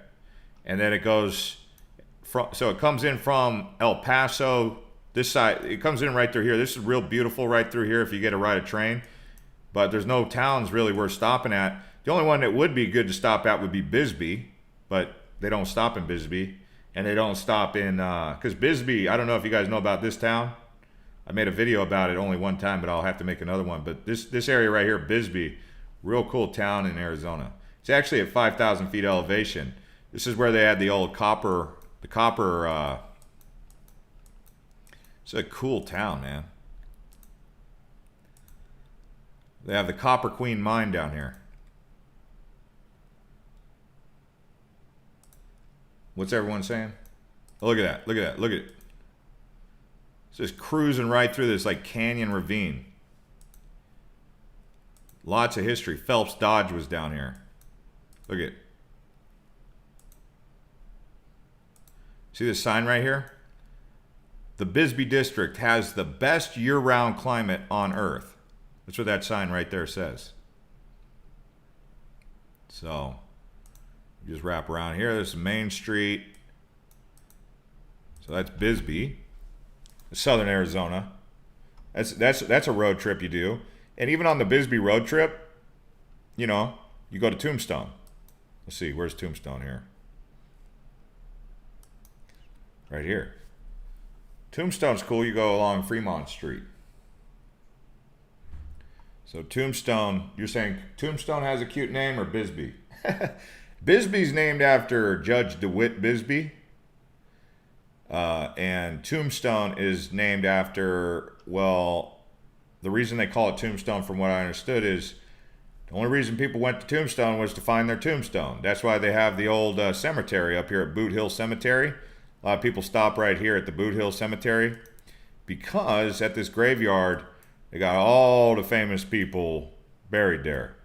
And then it goes, so it comes in from El Paso, this side, it comes in right through here. This is real beautiful right through here if you get to ride a train. But there's no towns really worth stopping at. The only one that would be good to stop at would be Bisbee, but they don't stop in Bisbee. And they don't stop in, because Bisbee, I don't know if you guys know about this town. I made a video about it only one time, but I'll have to make another one. But this area right here, Bisbee, real cool town in Arizona. It's actually at 5,000 feet elevation. This is where they had the old copper, it's a cool town, man. They have the Copper Queen mine down here. What's everyone saying? Oh, look at that, look at that, look at it. It's just cruising right through this like canyon ravine. Lots of history. Phelps Dodge was down here. Look at it. See this sign right here? The Bisbee District has the best year-round climate on Earth. That's what that sign right there says. So, you just wrap around here. This is Main Street. So that's Bisbee. Southern Arizona. That's a road trip you do. And even on the Bisbee road trip, you know, you go to Tombstone. Let's see, where's Tombstone here? Right here. Tombstone's cool. You go along Fremont Street. So Tombstone, you're saying Tombstone has a cute name or Bisbee? Bisbee's named after Judge DeWitt Bisbee. And Tombstone is named after, well, the reason they call it Tombstone, from what I understood, is the only reason people went to Tombstone was to find their tombstone. That's why they have the old cemetery up here at Boot Hill Cemetery. A lot of people stop right here at the Boot Hill Cemetery because at this graveyard, they got all the famous people buried there.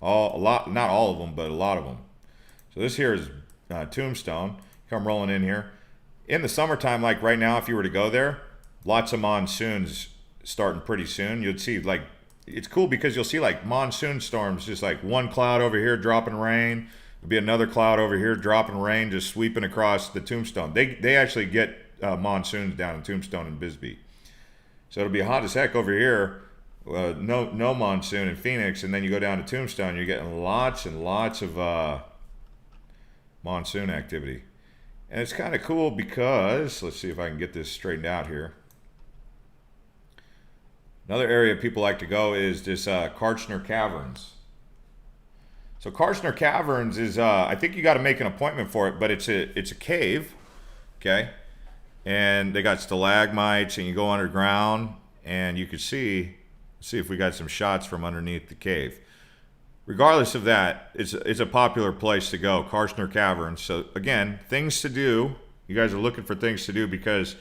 Not all of them, but a lot of them. So this here is Tombstone. Come rolling in here. In the summertime, like right now, if you were to go there, lots of monsoons starting pretty soon. You'd see, like, it's cool because you'll see like monsoon storms, just like one cloud over here dropping rain. There'll be another cloud over here dropping rain, just sweeping across the Tombstone. They actually get monsoons down in Tombstone and Bisbee. So it'll be hot as heck over here. No monsoon in Phoenix, and then you go down to Tombstone, you're getting lots and lots of monsoon activity. And it's kind of cool because, let's see if I can get this straightened out here. Another area people like to go is this Karchner Caverns. So Karchner Caverns is, I think you got to make an appointment for it, but it's a cave, okay? And they got stalagmites, and you go underground, and you can see if we got some shots from underneath the cave. Regardless of that, it's a popular place to go, Karchner Caverns. So again, things to do. You guys are looking for things to do because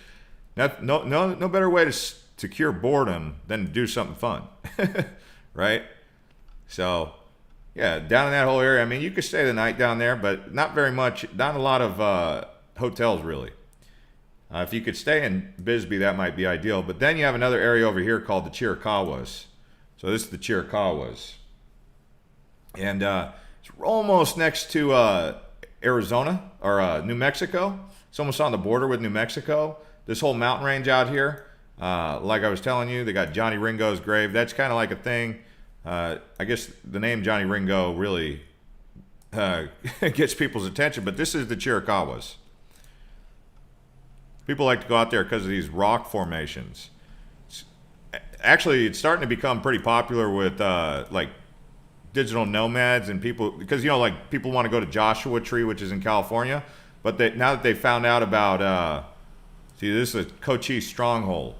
no better way to cure boredom than to do something fun, right? So yeah, down in that whole area. I mean, you could stay the night down there, but not very much. Not a lot of hotels really. If you could stay in Bisbee, that might be ideal. But then you have another area over here called the Chiricahuas. So this is the Chiricahuas. And it's almost next to Arizona or New Mexico. It's almost on the border with New Mexico. This whole mountain range out here, like I was telling you, they got Johnny Ringo's grave. That's kind of like a thing. I guess the name Johnny Ringo really gets people's attention, but this is the Chiricahuas. People like to go out there because of these rock formations. Actually, it's starting to become pretty popular with like digital nomads and people, because like people want to go to Joshua Tree, which is in California, but now that they found out about see, this is a Cochise stronghold.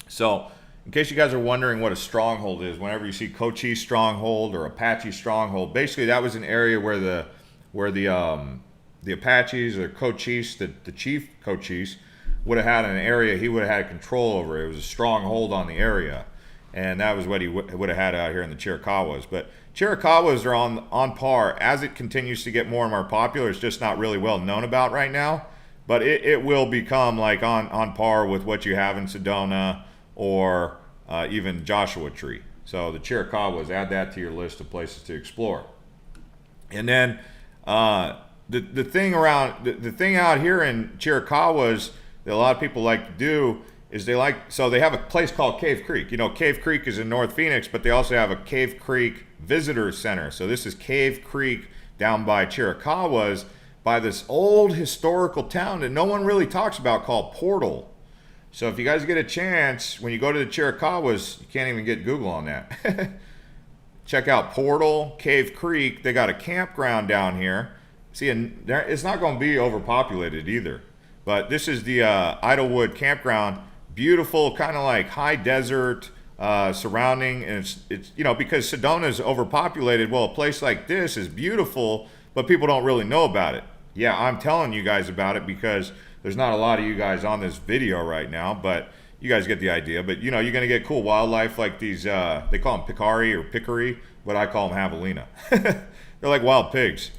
So in case you guys are wondering what a stronghold is, whenever you see Cochise stronghold or Apache stronghold, basically that was an area where the Apaches or Cochise, the chief Cochise, would have had an area he would have had control over. It was a stronghold on the area, and that was what he would have had out here in the Chiricahuas. But Chiricahuas are on par. As it continues to get more and more popular, it's just not really well known about right now, but it will become like on par with what you have in Sedona or even Joshua Tree. So the Chiricahuas, add that to your list of places to explore. And then the thing out here in Chiricahuas that a lot of people like to do is they have a place called Cave Creek. Cave Creek is in North Phoenix, but they also have a Cave Creek Visitor Center. So this is Cave Creek down by Chiricahuas, by this old historical town that no one really talks about called Portal. So if you guys get a chance, when you go to the Chiricahuas, you can't even get Google on that. Check out Portal, Cave Creek. They got a campground down here. See, it's not going to be overpopulated either. But this is the Idlewood campground. Beautiful, kind of like high desert surrounding. And it's because Sedona is overpopulated. Well, a place like this is beautiful, but people don't really know about it. Yeah, I'm telling you guys about it because there's not a lot of you guys on this video right now, but you guys get the idea. But you're going to get cool wildlife like these, they call them peccary, but I call them javelina. They're like wild pigs.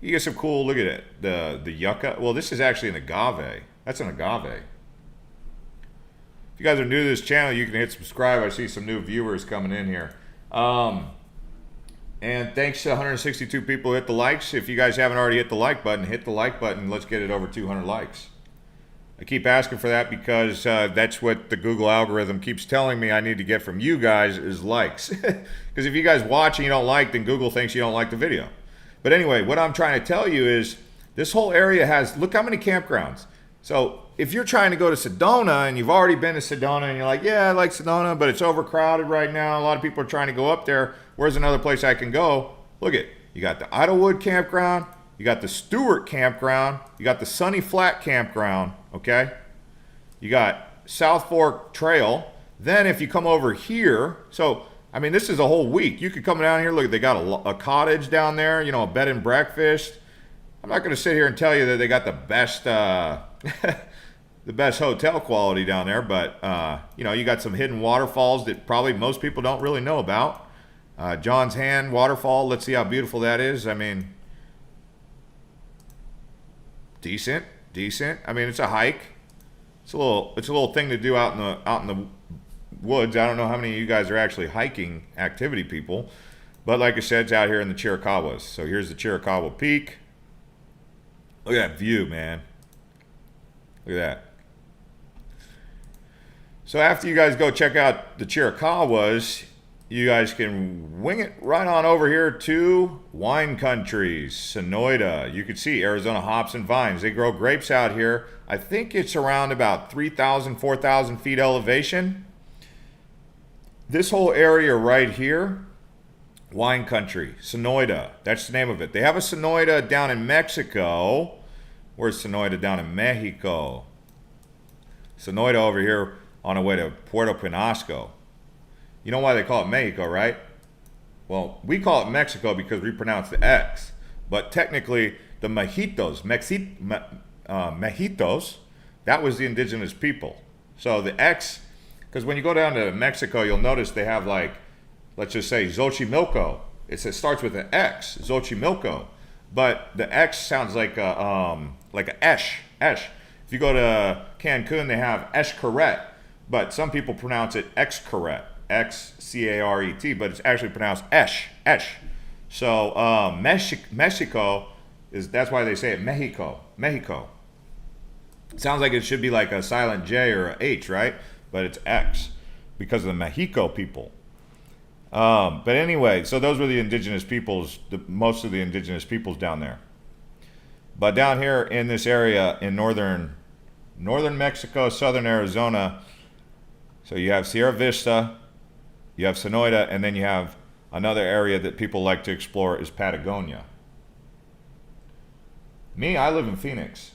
You get some cool, look at it, the yucca. Well, this is actually an agave. That's an agave. If you guys are new to this channel, you can hit subscribe. I see some new viewers coming in here. And thanks to 162 people who hit the likes. If you guys haven't already hit the like button, hit the like button. Let's get it over 200 likes. I keep asking for that because that's what the Google algorithm keeps telling me I need to get from you guys is likes. Because if you guys watch and you don't like, then Google thinks you don't like the video. But anyway, what I'm trying to tell you is this whole area has, look how many campgrounds. So if you're trying to go to Sedona and you've already been to Sedona and you're like, yeah, I like Sedona, but it's overcrowded right now. A lot of people are trying to go up there. Where's another place I can go? Look at, you got the Idlewood campground, you got the Stewart campground, you got the Sunny Flat campground, okay? You got South Fork Trail. Then if you come over here, so I mean, this is a whole week. You could come down here. Look, they got a cottage down there, a bed and breakfast. I'm not going to sit here and tell you that they got the best the best hotel quality down there, but you got some hidden waterfalls that probably most people don't really know about. John's Hand waterfall. Let's see how beautiful that is. I mean, decent. I mean, it's a hike. It's a little thing to do out in the woods. I don't know how many of you guys are actually hiking activity people, but like I said, it's out here in the Chiricahuas. So here's the Chiricahua Peak. Look at that view, man. Look at that. So after you guys go check out the Chiricahuas, you guys can wing it right on over here to wine countries, Sonoyta. You can see Arizona hops and vines. They grow grapes out here. I think it's around about 3,000, 4,000 feet elevation. This whole area right here, wine country, Sonoyta. That's the name of it. They have a Sonoyta down in Mexico. Where's Sonoyta down in Mexico? Sonoyta over here on the way to Puerto Penasco. You know why they call it Mexico, right? Well, we call it Mexico because we pronounce the X. But technically, the Mejitos, Mejitos, that was the indigenous people. So the X, because when you go down to Mexico, you'll notice they have like, let's just say Xochimilco. It starts with an X, Xochimilco. But the X sounds like a esh. If you go to Cancun, they have Xcaret. But some people pronounce it Xcaret. Xcaret, but it's actually pronounced Esh. So Mexico That's why they say it Mexico. Mexico. It sounds like it should be like a silent J or a H, right? But it's X because of the Mexico people. But anyway, so those were the indigenous peoples, most of the indigenous peoples down there. But down here in this area in northern Mexico, southern Arizona, so you have Sierra Vista, you have Sonoita, and then you have another area that people like to explore is Patagonia. Me, I live in Phoenix.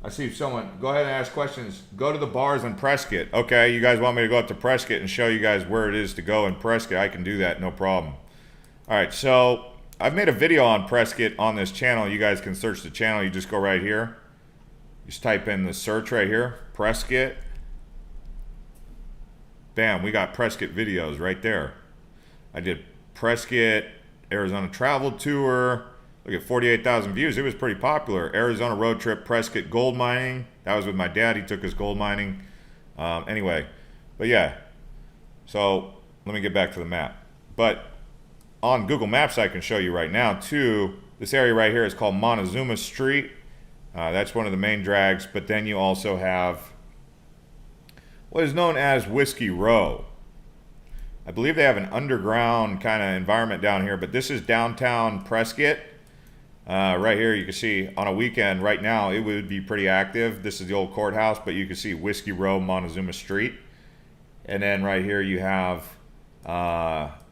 I see someone, go ahead and ask questions. Go to the bars in Prescott. Okay, you guys want me to go up to Prescott and show you guys where it is to go in Prescott? I can do that, no problem. All right, so I've made a video on Prescott on this channel. You guys can search the channel. You just go right here. Just type in the search right here, Prescott. Bam, we got Prescott videos right there. I did Prescott, Arizona travel tour. Look at 48,000 views. It was pretty popular. Arizona road trip, Prescott gold mining. That was with my dad. He took us gold mining. Anyway, but yeah. So let me get back to the map. But on Google Maps, I can show you right now too. This area right here is called Montezuma Street. That's one of the main drags. But then you also have what is known as Whiskey Row. I believe they have an underground kind of environment down here. But this is downtown Prescott. Right here you can see on a weekend right now it would be pretty active. This is the old courthouse, but you can see Whiskey Row, Montezuma Street. And then right here you have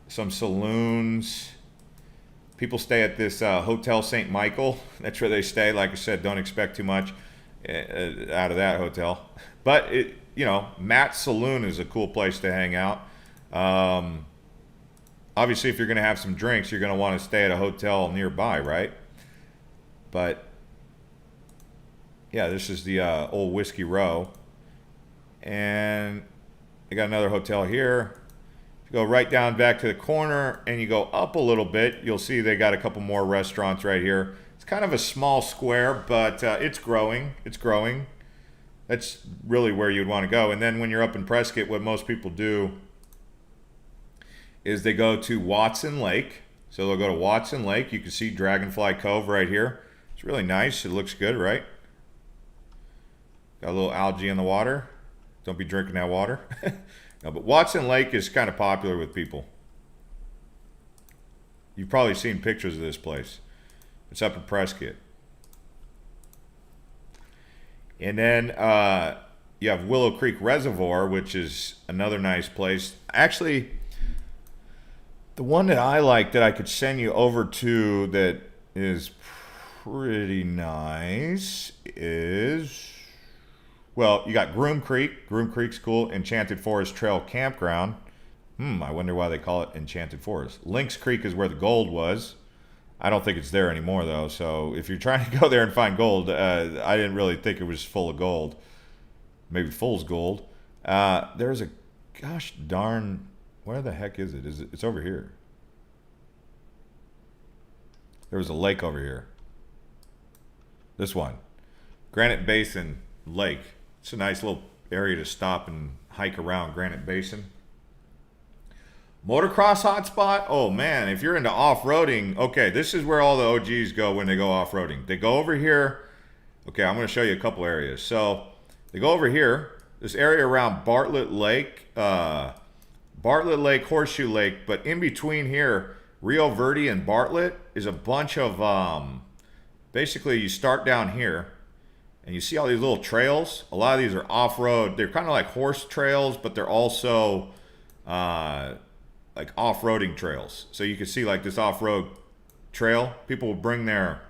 some saloons. People stay at this Hotel St. Michael. That's where they stay. Like I said, don't expect too much out of that hotel. But Matt's Saloon is a cool place to hang out. Obviously, if you're going to have some drinks, you're going to want to stay at a hotel nearby, right? But yeah, this is the old Whiskey Row. And they got another hotel here. If you go right down back to the corner and you go up a little bit, you'll see they got a couple more restaurants right here. It's kind of a small square, but it's growing. It's growing. That's really where you'd want to go. And then when you're up in Prescott, what most people do is they go to Watson Lake. So they'll go to Watson Lake. You can see Dragonfly Cove right here. It's really nice. It looks good, right? Got a little algae in the water. Don't be drinking that water. No, but Watson Lake is kind of popular with people. You've probably seen pictures of this place. It's up in Prescott. And then you have Willow Creek Reservoir, which is another nice place. Actually, the one that I like that I could send you over to that is pretty nice is, well, you got Groom Creek. Groom Creek's cool. Enchanted Forest Trail Campground. I wonder why they call it Enchanted Forest. Lynx Creek is where the gold was. I don't think it's there anymore, though. So if you're trying to go there and find gold, I didn't really think it was full of gold. Maybe fool's gold. There's a, gosh darn, where the heck is it? It's over here. There was a lake over here. This one. Granite Basin Lake. It's a nice little area to stop and hike around Granite Basin. Motocross hotspot? Oh man, if you're into off-roading, okay, this is where all the OGs go when they go off-roading. They go over here. Okay, I'm going to show you a couple areas. So they go over here. This area around Bartlett Lake, Horseshoe Lake, but in between here, Rio Verde and Bartlett is a bunch of, basically you start down here and you see all these little trails. A lot of these are off-road. They're kind of like horse trails, but they're also like off-roading trails. So you can see like this off-road trail. People will bring their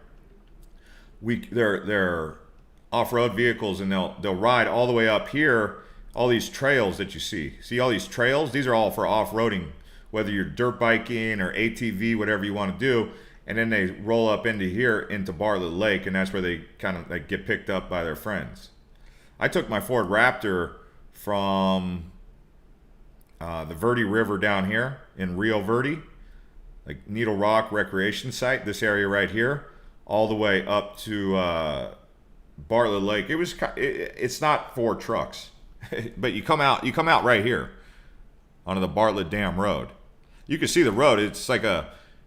off-road vehicles and they'll ride all the way up here. All these trails that you see all these trails? These are all for off-roading, whether you're dirt biking or ATV, whatever you want to do. And then they roll up into here, into Bartlett Lake, and that's where they kind of like get picked up by their friends. I took my Ford Raptor from the Verde River down here in Rio Verde, like Needle Rock Recreation Site, this area right here, all the way up to Bartlett Lake. It's not for trucks, but you come out right here onto the Bartlett Dam Road. You can see the road. It's like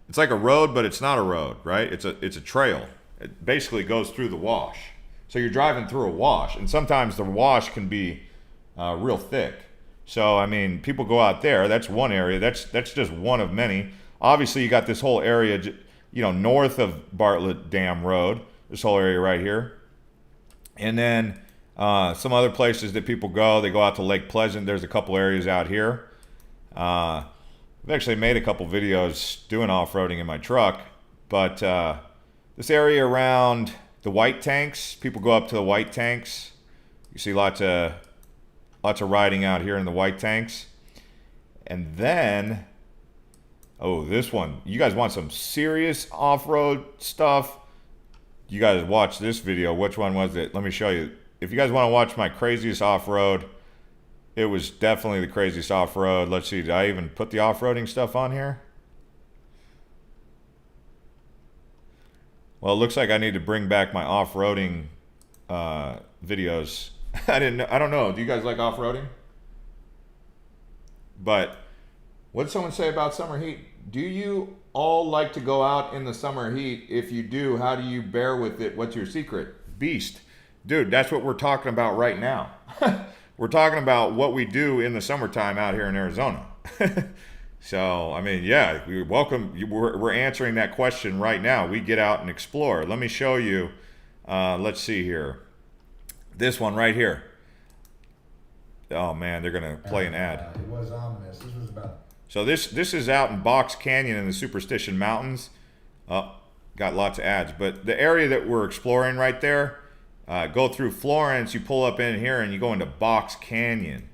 It's like a road, but it's not a road, right? It's a trail. It basically goes through the wash. So you're driving through a wash, and sometimes the wash can be real thick. So I mean, people go out there. That's one area. That's just one of many. Obviously, you got this whole area, you know, north of Bartlett Dam Road. This whole area right here, and then some other places that people go. They go out to Lake Pleasant. There's a couple areas out here. I've actually made a couple videos doing off-roading in my truck, but this area around the White Tanks, people go up to the White Tanks. You see lots of riding out here in the White Tanks. And then, oh, this one. You guys want some serious off-road stuff? You guys watch this video. Which one was it? Let me show you. If you guys want to watch my craziest off-road, it was definitely the craziest off-road. Let's see, did I even put the off-roading stuff on here? Well, it looks like I need to bring back my off-roading videos. I don't know. Do you guys like off-roading? But what did someone say about summer heat? Do you all like to go out in the summer heat? If you do, how do you bear with it? What's your secret? Beast. Dude, that's what we're talking about right now. We're talking about what we do in the summertime out here in Arizona. So, I mean, yeah, we're answering that question right now. We get out and explore. Let me show you. Let's see here. This one right here. Oh, man, they're going to play an ad. It was ominous. This was about... So this is out in Box Canyon in the Superstition Mountains. Got lots of ads. But the area that we're exploring right there, go through Florence, you pull up in here, and you go into Box Canyon.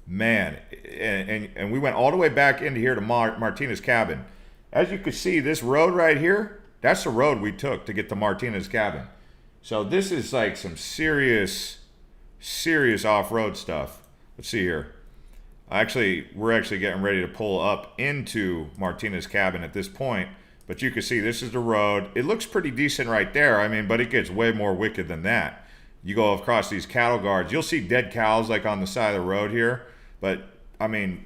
Man, and we went all the way back into here to Martina's cabin. As you can see, this road right here, that's the road we took to get to Martina's cabin. So this is like some serious off-road stuff. Let's see here. We're actually getting ready to pull up into Martina's cabin at this point. But you can see this is the road. It looks pretty decent right there. I mean, but it gets way more wicked than that. You go across these cattle guards. You'll see dead cows like on the side of the road here. But, I mean,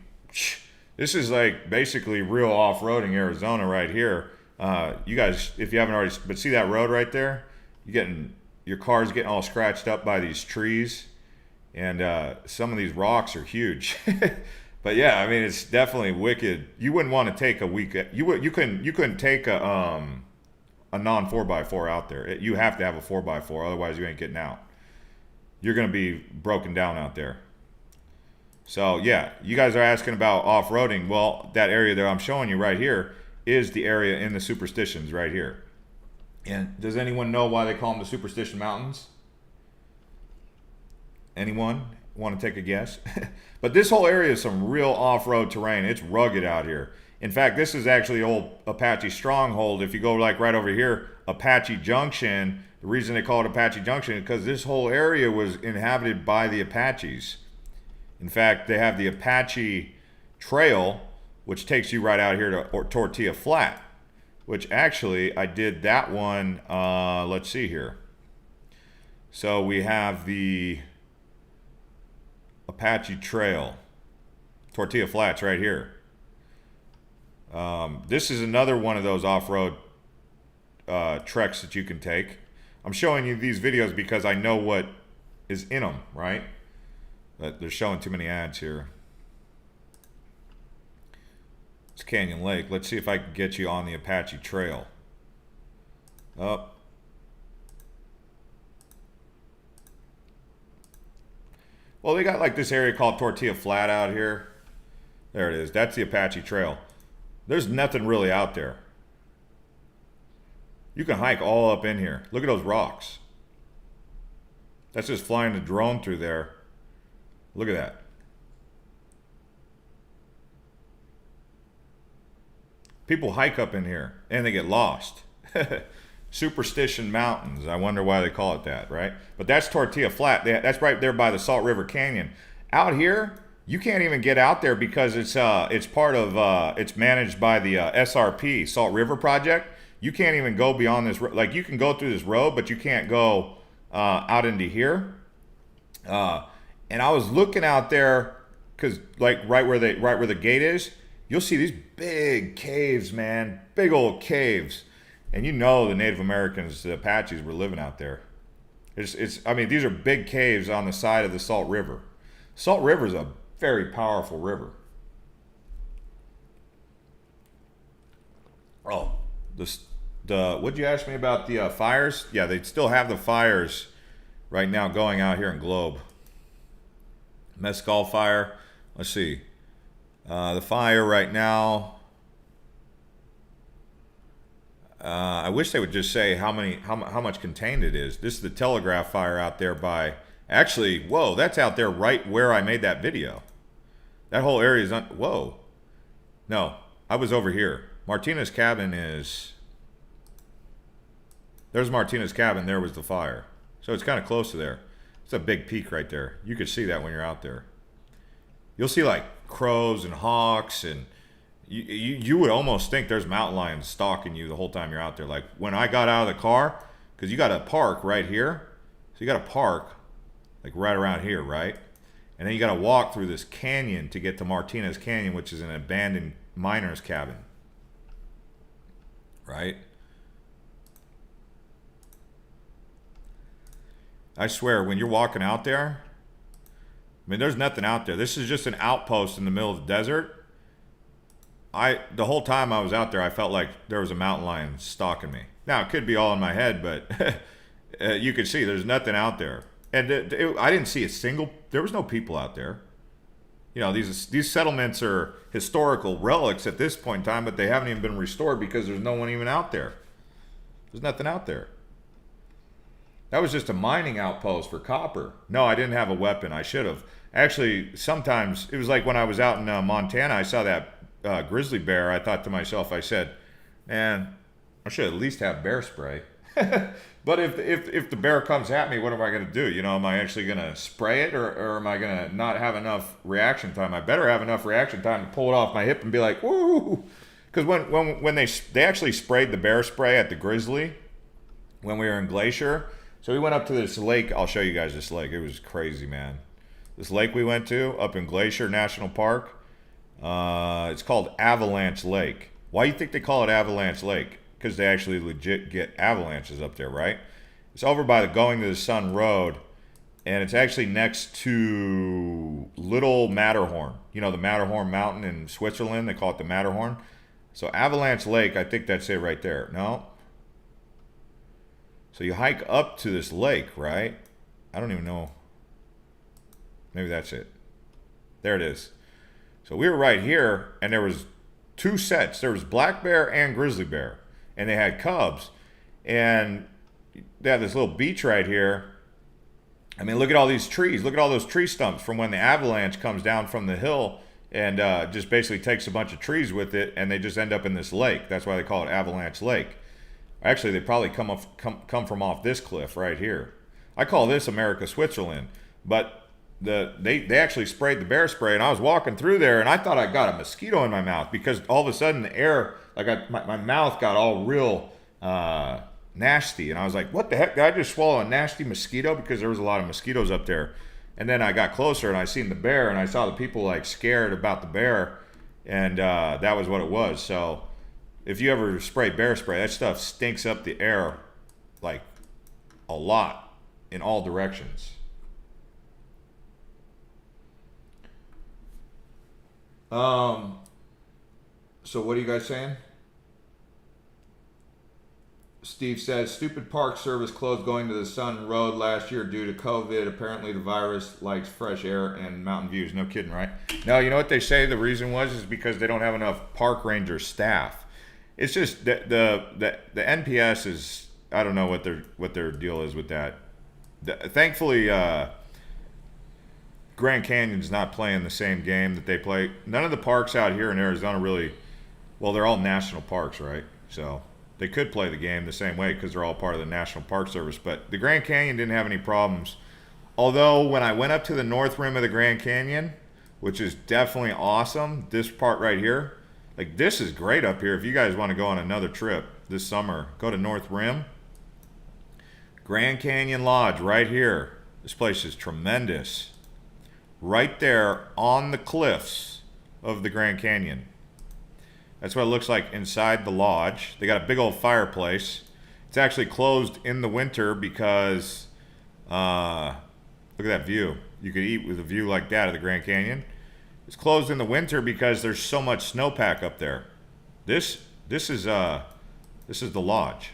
this is like basically real off-roading Arizona right here. You guys, if you haven't already, but see that road right there? Your car's getting all scratched up by these trees. And some of these rocks are huge. But yeah, I mean, it's definitely wicked. You wouldn't want to take a week. You couldn't take a non 4x4 out there. You have to have a 4x4, otherwise you ain't getting out. You're gonna be broken down out there. So yeah, you guys are asking about off-roading. Well, that area there I'm showing you right here is the area in the Superstitions right here. And does anyone know why they call them the Superstition Mountains? Anyone want to take a guess? But this whole area is some real off-road terrain. It's rugged out here. In fact, this is actually old Apache stronghold. If you go like right over here, Apache Junction, the reason they call it Apache Junction is because this whole area was inhabited by the Apaches. In fact, they have the Apache Trail, which takes you right out here to Tortilla Flat, which actually I did that one. Let's see here. So we have the Apache Trail, Tortilla Flats right here. This is another one of those off-road treks that you can take. I'm showing you these videos because I know what is in them, right? But they're showing too many ads here. It's Canyon Lake. Let's see if I can get you on the Apache Trail. Oh. Well, they got like this area called Tortilla Flat out here. There it is. That's the Apache Trail. There's nothing really out there. You can hike all up in here. Look at those rocks. That's just flying the drone through there. Look at that. People hike up in here and they get lost. Superstition Mountains. I wonder why they call it that, right? But that's Tortilla Flat. That's right there by the Salt River Canyon. Out here, you can't even get out there because it's part of it's managed by the SRP Salt River Project. You can't even go beyond this. Like you can go through this road, but you can't go out into here. And I was looking out there because like right where the gate is, you'll see these big caves, man, big old caves. And you know the Native Americans, the Apaches, were living out there. I mean, these are big caves on the side of the Salt River. Salt River is a very powerful river. Oh, what'd you ask me about the fires? Yeah, they still have the fires right now going out here in Globe. Mescal fire. Let's see. The fire right now. I wish they would just say how much contained it is. This is the Telegraph fire out there by. Actually, whoa, that's out there right where I made that video. That whole area is whoa. No, I was over here. Martina's cabin is. There's Martina's cabin. There was the fire. So it's kind of close to there. It's a big peak right there. You could see that when you're out there. You'll see like crows and hawks, and you would almost think there's mountain lions stalking you the whole time you're out there. Like when I got out of the car, because you got to park right here. So you got to park like right around here, right? And then you got to walk through this canyon to get to Martina's Canyon, which is an abandoned miner's cabin. Right? I swear, when you're walking out there, I mean, there's nothing out there. This is just an outpost in the middle of the desert. The whole time I was out there, I felt like there was a mountain lion stalking me. Now, it could be all in my head, but you could see there's nothing out there. And I didn't see a single, there was no people out there. You know, these settlements are historical relics at this point in time, but they haven't even been restored because there's no one even out there. There's nothing out there. That was just a mining outpost for copper. No, I didn't have a weapon. I should have. Actually, sometimes, it was like when I was out in Montana, I saw that grizzly bear. I thought to myself, I said, man, I should at least have bear spray. But if the bear comes at me, what am I going to do? You know, am I actually going to spray it, or am I going to not have enough reaction time? I better have enough reaction time to pull it off my hip and be like, woo! Because when they actually sprayed the bear spray at the grizzly when we were in Glacier. So we went up to this lake. I'll show you guys this lake. It was crazy, man. This lake we went to up in Glacier National Park. It's called Avalanche Lake. Why do you think they call it Avalanche Lake? Because they actually legit get avalanches up there, right? It's over by the Going to the Sun Road, and it's actually next to Little Matterhorn. You know, the Matterhorn Mountain in Switzerland. They call it the Matterhorn. So Avalanche Lake, I think that's it right there. No? So you hike up to this lake, right? I don't even know. Maybe that's it. There it is. So we were right here, and there was two sets. There was black bear and grizzly bear, and they had cubs. And they have this little beach right here. I mean, look at all these trees. Look at all those tree stumps from when the avalanche comes down from the hill and just basically takes a bunch of trees with it, and they just end up in this lake. That's why they call it Avalanche Lake. Actually, they probably come from off this cliff right here. I call this America, Switzerland. But they actually sprayed the bear spray, and I was walking through there, and I thought I got a mosquito in my mouth because all of a sudden the air, like my mouth got all real nasty. And I was like, what the heck? Did I just swallow a nasty mosquito? Because there was a lot of mosquitoes up there. And then I got closer, and I seen the bear, and I saw the people like scared about the bear, and that was what it was. So if you ever spray bear spray, that stuff stinks up the air like a lot in all directions. So what are you guys saying? Steve says, stupid Park Service closed Going to the Sun Road last year due to COVID. Apparently the virus likes fresh air and mountain views. No kidding, right? No, you know what they say the reason was is because they don't have enough park ranger staff. It's just the NPS is, I don't know what their deal is with that. Thankfully, Grand Canyon's not playing the same game that they play. None of the parks out here in Arizona really, well, they're all national parks, right? So they could play the game the same way because they're all part of the National Park Service. But the Grand Canyon didn't have any problems. Although when I went up to the north rim of the Grand Canyon, which is definitely awesome, this part right here, like this is great up here. If you guys want to go on another trip this summer, go to North Rim. Grand Canyon Lodge right here. This place is tremendous. Right there on the cliffs of the Grand Canyon. That's what it looks like inside the lodge. They got a big old fireplace. It's actually closed in the winter because, look at that view. You could eat with a view like that of the Grand Canyon. It's closed in the winter because there's so much snowpack up there. This is the lodge.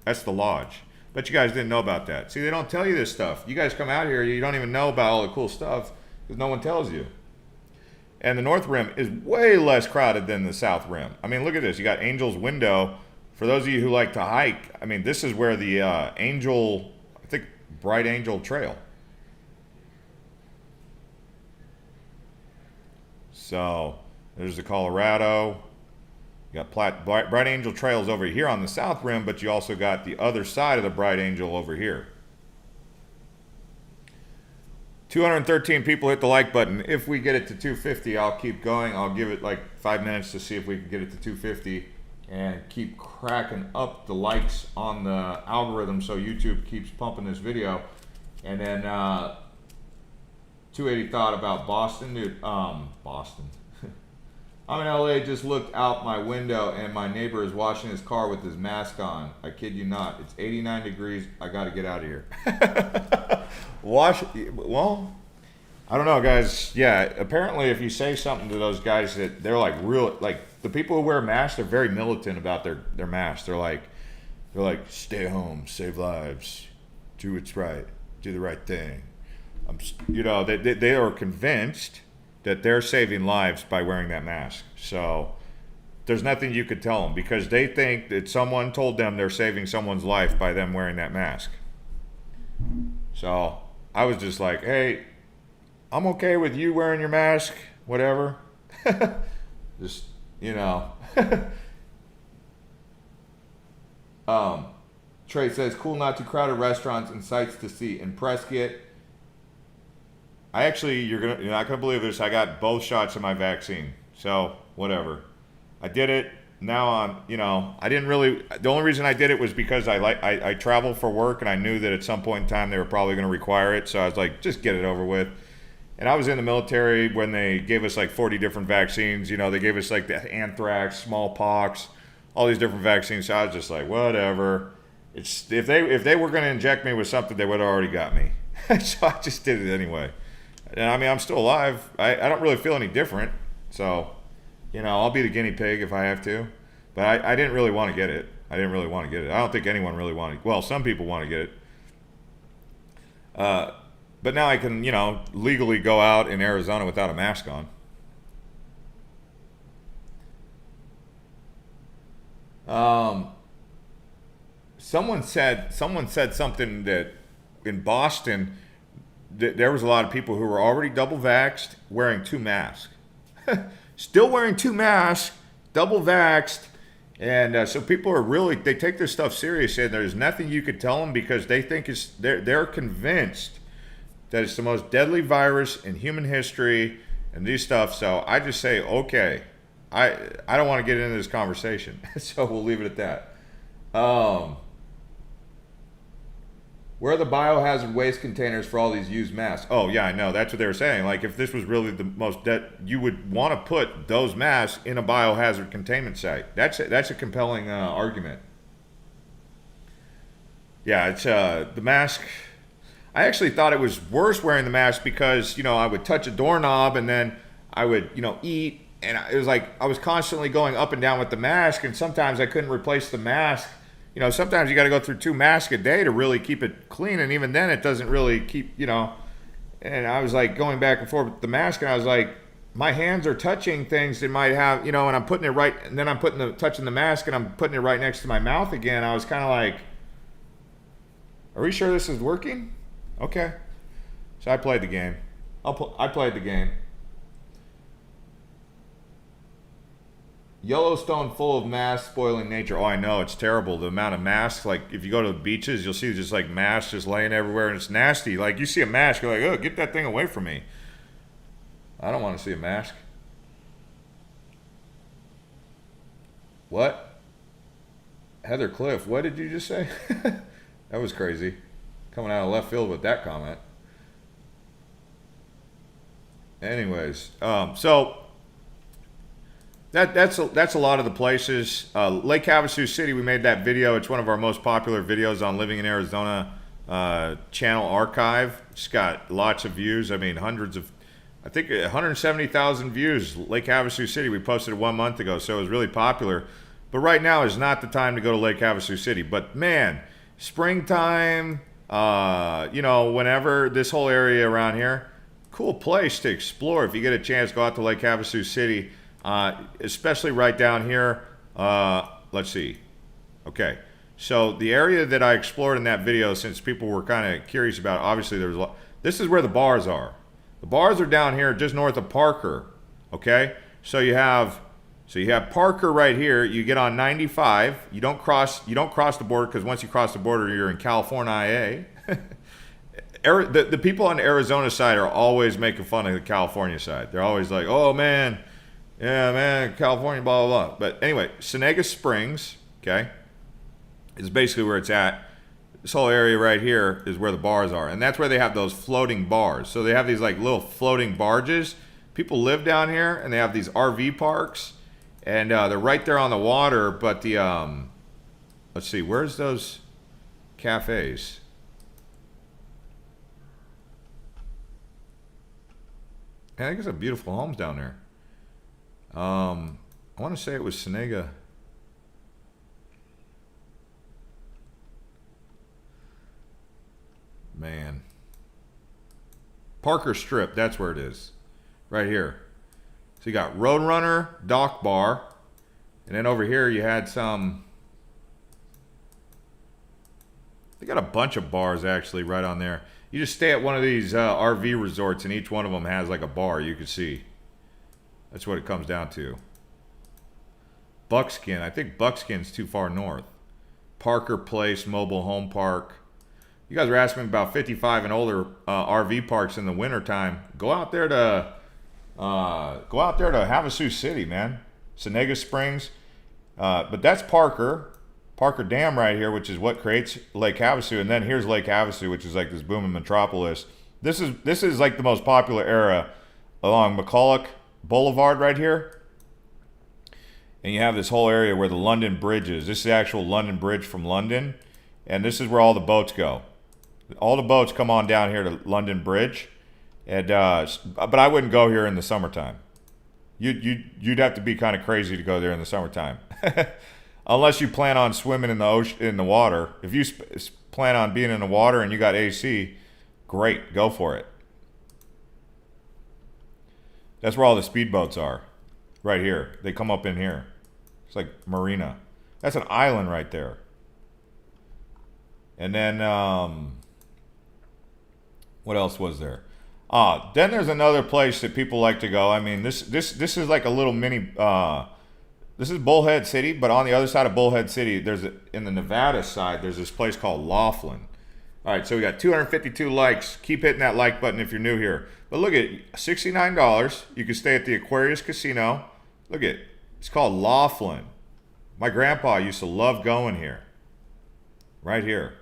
That's the lodge. Bet you guys didn't know about that. See, they don't tell you this stuff. You guys come out here, you don't even know about all the cool stuff because no one tells you. And the North Rim is way less crowded than the South Rim. I mean, look at this. You got Angel's Window. For those of you who like to hike, I mean, this is where the Bright Angel Trail. So, there's the Colorado. You got Bright Angel Trails over here on the South Rim, but you also got the other side of the Bright Angel over here. 213 people hit the like button. If we get it to 250, I'll keep going. I'll give it like 5 minutes to see if we can get it to 250 and keep cracking up the likes on the algorithm so YouTube keeps pumping this video. And then 280 thought about Boston. Dude, Boston. I'm in LA, just looked out my window and my neighbor is washing his car with his mask on. I kid you not. It's 89 degrees. I got to get out of here. Well, I don't know, guys. Yeah, apparently if you say something to those guys that they're like real, like the people who wear masks, they're very militant about their masks. They're like, stay home, save lives, do what's right, do the right thing. They are convinced that they're saving lives by wearing that mask. So there's nothing you could tell them because they think that someone told them they're saving someone's life by them wearing that mask. So I was just like, hey, I'm okay with you wearing your mask, whatever. Just, Trey says, cool, not too crowded restaurants and sights to see in Prescott. You're not gonna believe this. I got both shots of my vaccine, so whatever. I did it. Now I didn't really. The only reason I did it was because I travel for work, and I knew that at some point in time they were probably gonna require it. So I was like, just get it over with. And I was in the military when they gave us like 40 different vaccines. They gave us like the anthrax, smallpox, all these different vaccines. So I was just like, whatever. If they were gonna inject me with something, they would have already got me. So I just did it anyway. And I mean, I'm still alive. I don't really feel any different. So, I'll be the guinea pig if I have to. But I didn't really want to get it. I don't think anyone really wanted it. Well, some people want to get it. But now I can, legally go out in Arizona without a mask on. Someone said something that in Boston, there was a lot of people who were already double vaxxed wearing 2 masks. Still wearing 2 masks, double vaxxed. And so people are they take this stuff serious, and there's nothing you could tell them because they think they're convinced that it's the most deadly virus in human history and these stuff. So I just say, okay, I don't want to get into this conversation. So we'll leave it at that. Where are the biohazard waste containers for all these used masks? Oh, yeah, I know. That's what they were saying. Like, if this was really the most you would want to put those masks in a biohazard containment site. That's a compelling argument. Yeah, it's the mask. I actually thought it was worse wearing the mask because, I would touch a doorknob and then I would, eat. And it was like I was constantly going up and down with the mask, and sometimes I couldn't replace the mask. Sometimes you got to go through 2 masks a day to really keep it clean, and even then it doesn't really keep, and I was like going back and forth with the mask, and I was like, my hands are touching things that might have, and I'm putting it right, and then I'm touching the mask, and I'm putting it right next to my mouth again. I was kind of like, are we sure this is working? Okay. So I played the game. I played the game. Yellowstone full of masks spoiling nature. Oh, I know. It's terrible. The amount of masks. Like, if you go to the beaches, you'll see just like masks just laying everywhere, and it's nasty. Like, you see a mask, you're like, oh, get that thing away from me. I don't want to see a mask. What? Heather Cliff, what did you just say? That was crazy. Coming out of left field with that comment. Anyways, so that's a lot of the places. Lake Havasu City, we made that video. It's one of our most popular videos on Living in Arizona channel archive. It's got lots of views. I mean, I think 170,000 views. Lake Havasu City, we posted it 1 month ago, so it was really popular. But right now is not the time to go to Lake Havasu City. But man, springtime, whenever, this whole area around here, cool place to explore. If you get a chance, go out to Lake Havasu City, especially right down here. Let's see. Okay, so the area that I explored in that video, since people were kind of curious about, obviously there was a lot. This is where the bars are. The bars are down here just north of Parker. Okay, so you have Parker right here. You get on 95. You don't cross the border, because once you cross the border, you're in California. The people on the Arizona side are always making fun of the California side. They're always like, "Oh man, yeah man, California, blah blah blah." But anyway, Senega Springs, okay, is basically where it's at. This whole area right here is where the bars are, and that's where they have those floating bars. So they have these like little floating barges. People live down here, and they have these RV parks, and they're right there on the water. But the let's see, where's those cafes? I think it's a beautiful homes down there. I want to say it was Senega. Man. Parker Strip, that's where it is. Right here. So you got Roadrunner, Dock Bar, and then over here you had some. They got a bunch of bars actually right on there. You just stay at one of these RV resorts, and each one of them has like a bar you can see. That's what it comes down to. Buckskin. I think Buckskin's too far north. Parker Place Mobile Home Park. You guys are asking me about 55 and older RV parks in the wintertime. Go out there to Havasu City, man. Senega Springs. But that's Parker Dam right here, which is what creates Lake Havasu, and then here's Lake Havasu, which is like this booming metropolis. This is like the most popular area along McCulloch Boulevard right here. And you have this whole area where the London Bridge is. This is the actual London Bridge from London, and this is where all the boats go. All the boats come on down here to London Bridge, and but I wouldn't go here in the summertime. You'd have to be kind of crazy to go there in the summertime. Unless you plan on swimming in the ocean, in the water. If you plan on being in the water and you got AC, great, go for it. That's where all the speedboats are, right here. They come up in here. It's like marina. That's an island right there. And then, what else was there? Then there's another place that people like to go. I mean, this is like a little mini. This is Bullhead City, but on the other side of Bullhead City, in the Nevada side, there's this place called Laughlin. All right, so we got 252 likes. Keep hitting that like button if you're new here. But look at $69. You can stay at the Aquarius Casino. Look at, it's called Laughlin. My grandpa used to love going here. Right here.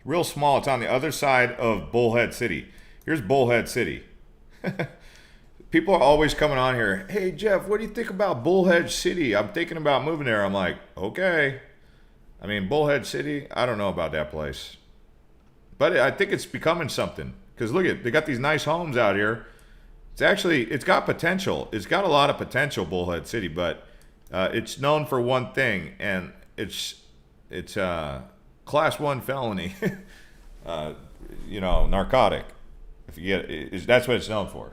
Real small. It's on the other side of Bullhead City. Here's Bullhead City. People are always coming on here. Hey, Jeff, what do you think about Bullhead City? I'm thinking about moving there. I'm like, okay. I mean, Bullhead City, I don't know about that place. But I think it's becoming something. Because look at, they got these nice homes out here. It's got potential. It's got a lot of potential, Bullhead City, but it's known for one thing, and it's class 1 felony. Narcotic. If you get it, that's what it's known for.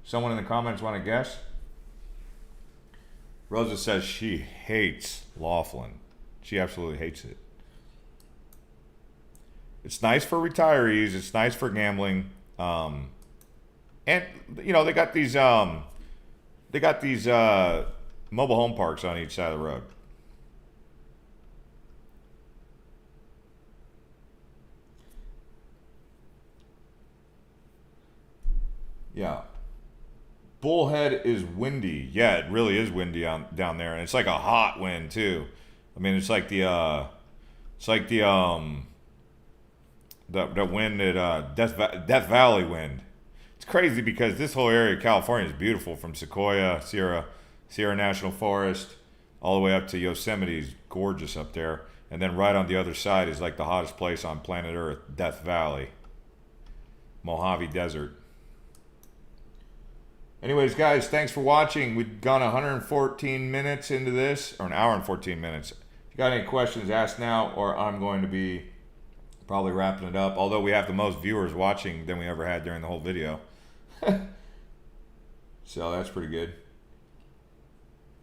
Someone in the comments want to guess? Rosa says she hates Laughlin. She absolutely hates it. It's nice for retirees. It's nice for gambling. And they got these mobile home parks on each side of the road. Yeah. Bullhead is windy. Yeah, it really is windy down there, and it's like a hot wind too. I mean, it's like the wind at Death Valley wind. It's crazy because this whole area of California is beautiful, from Sequoia, Sierra Sierra National Forest, all the way up to Yosemite is gorgeous up there. And then right on the other side is like the hottest place on planet Earth, Death Valley, Mojave Desert. Anyways, guys, thanks for watching. We've gone 114 minutes into this, or an hour and 14 minutes. If you got any questions, ask now, or I'm going to be probably wrapping it up. Although we have the most viewers watching than we ever had during the whole video. So that's pretty good.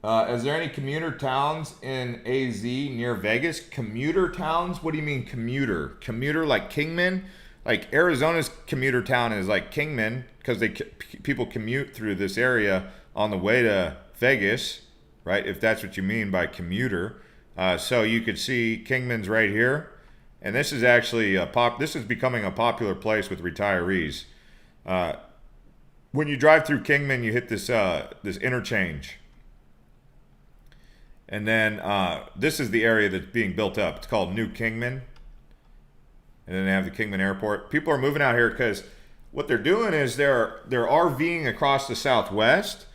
Is there any commuter towns in AZ near Vegas? Commuter towns? What do you mean commuter? Commuter like Kingman? Like Arizona's commuter town is like Kingman because people commute through this area on the way to Vegas, right? If that's what you mean by commuter. So you could see Kingman's right here, and this is actually this is becoming a popular place with retirees. When you drive through Kingman, you hit this this interchange, and then this is the area that's being built up. It's called New Kingman. And then they have the Kingman Airport. People are moving out here because what they're doing is they're RVing across the Southwest,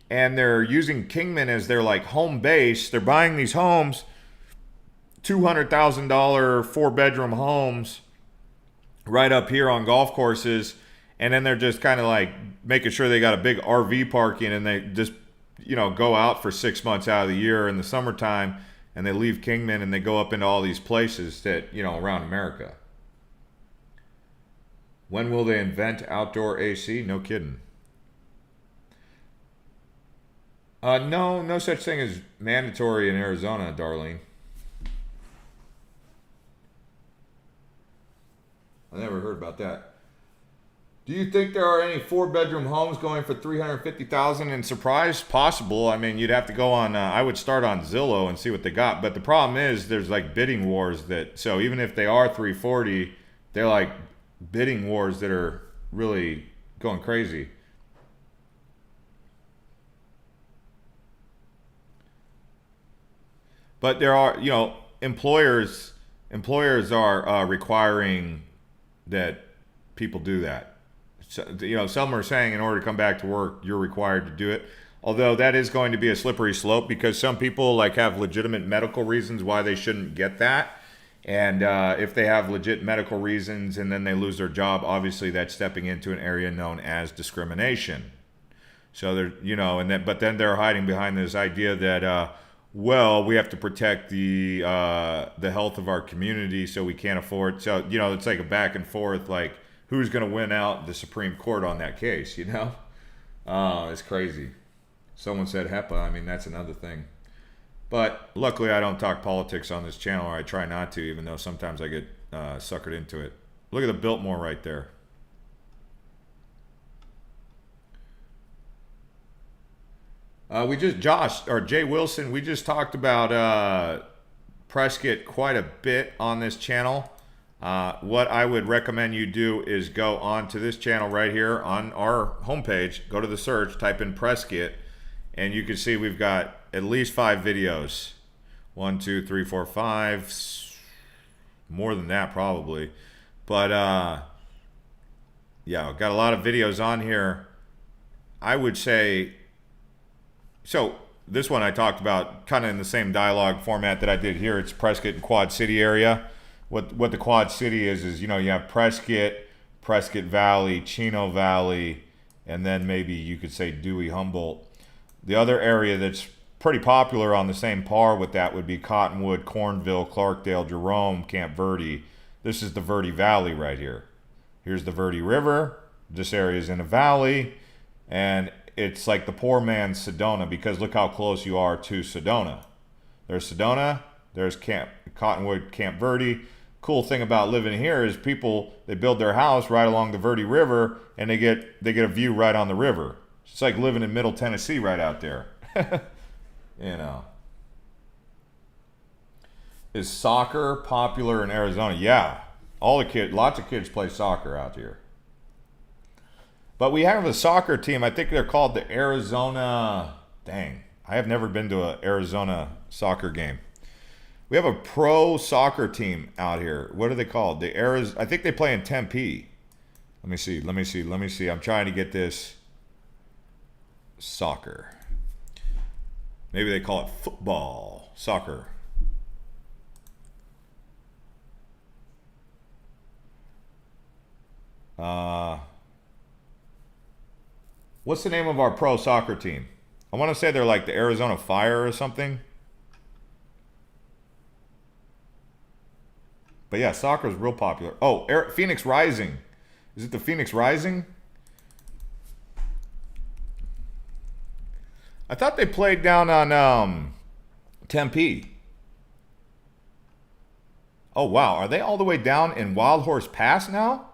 and they're using Kingman as their like home base. They're buying these homes, $200,000 4-bedroom homes, right up here on golf courses, and then they're just kind of like making sure they got a big RV parking, and they just go out for 6 months out of the year in the summertime, and they leave Kingman and they go up into all these places that around America. When will they invent outdoor AC? No kidding. No such thing as mandatory in Arizona, Darlene. I never heard about that. Do you think there are any 4-bedroom homes going for $350,000 in Surprise? Possible. I mean, you'd have to go on. I would start on Zillow and see what they got. But the problem is, there's like bidding wars that. So even if they are $340,000, they're like bidding wars that are really going crazy. But there are, employers are requiring that people do that. So, some are saying in order to come back to work, you're required to do it. Although that is going to be a slippery slope because some people like have legitimate medical reasons why they shouldn't get that. And if they have legit medical reasons and then they lose their job, obviously that's stepping into an area known as discrimination. So they're, but then they're hiding behind this idea that, we have to protect the health of our community, so we can't afford. So it's like a back and forth, like who's going to win out the Supreme Court on that case? It's crazy. Someone said HEPA. I mean, that's another thing. But luckily, I don't talk politics on this channel, or I try not to, even though sometimes I get suckered into it. Look at the Biltmore right there. Jay Wilson, we just talked about Prescott quite a bit on this channel. What I would recommend you do is go onto this channel right here on our homepage, go to the search, type in Prescott, and you can see we've got at least 5 videos. 1, 2, 3, 4, 5. More than that probably. But yeah, got a lot of videos on here. I would say, so this one I talked about kind of in the same dialogue format that I did here. It's Prescott and Quad City area. What the Quad City is you have Prescott, Prescott Valley, Chino Valley, and then maybe you could say Dewey, Humboldt. The other area that's pretty popular on the same par with that would be Cottonwood, Cornville, Clarkdale, Jerome, Camp Verde. This is the Verde Valley right here. Here's the Verde River. This area is in a valley, and it's like the poor man's Sedona because look how close you are to Sedona. There's Sedona, there's Cottonwood, Camp Verde. Cool thing about living here is people, they build their house right along the Verde River, and they get a view right on the river. It's like living in Middle Tennessee right out there. Is soccer popular in Arizona? Yeah. Lots of kids play soccer out here. But we have a soccer team. I think they're called the Arizona. Dang. I have never been to an Arizona soccer game. We have a pro soccer team out here. What are they called? I think they play in Tempe. Let me see. I'm trying to get this. Soccer. Maybe they call it football, soccer. What's the name of our pro soccer team? I want to say they're like the Arizona Fire or something. But yeah, soccer is real popular. Oh, Phoenix Rising. Is it the Phoenix Rising? I thought they played down on Tempe. Oh, wow. Are they all the way down in Wild Horse Pass now?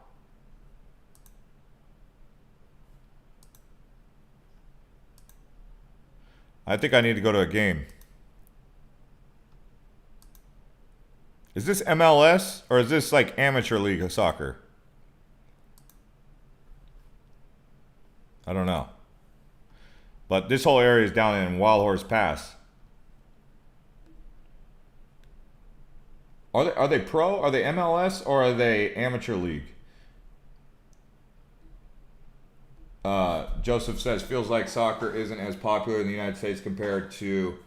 I think I need to go to a game. Is this MLS or is this like amateur league of soccer? I don't know. But this whole area is down in Wild Horse Pass. Are they pro? Are they MLS or are they amateur league? Joseph says, feels like soccer isn't as popular in the United States compared to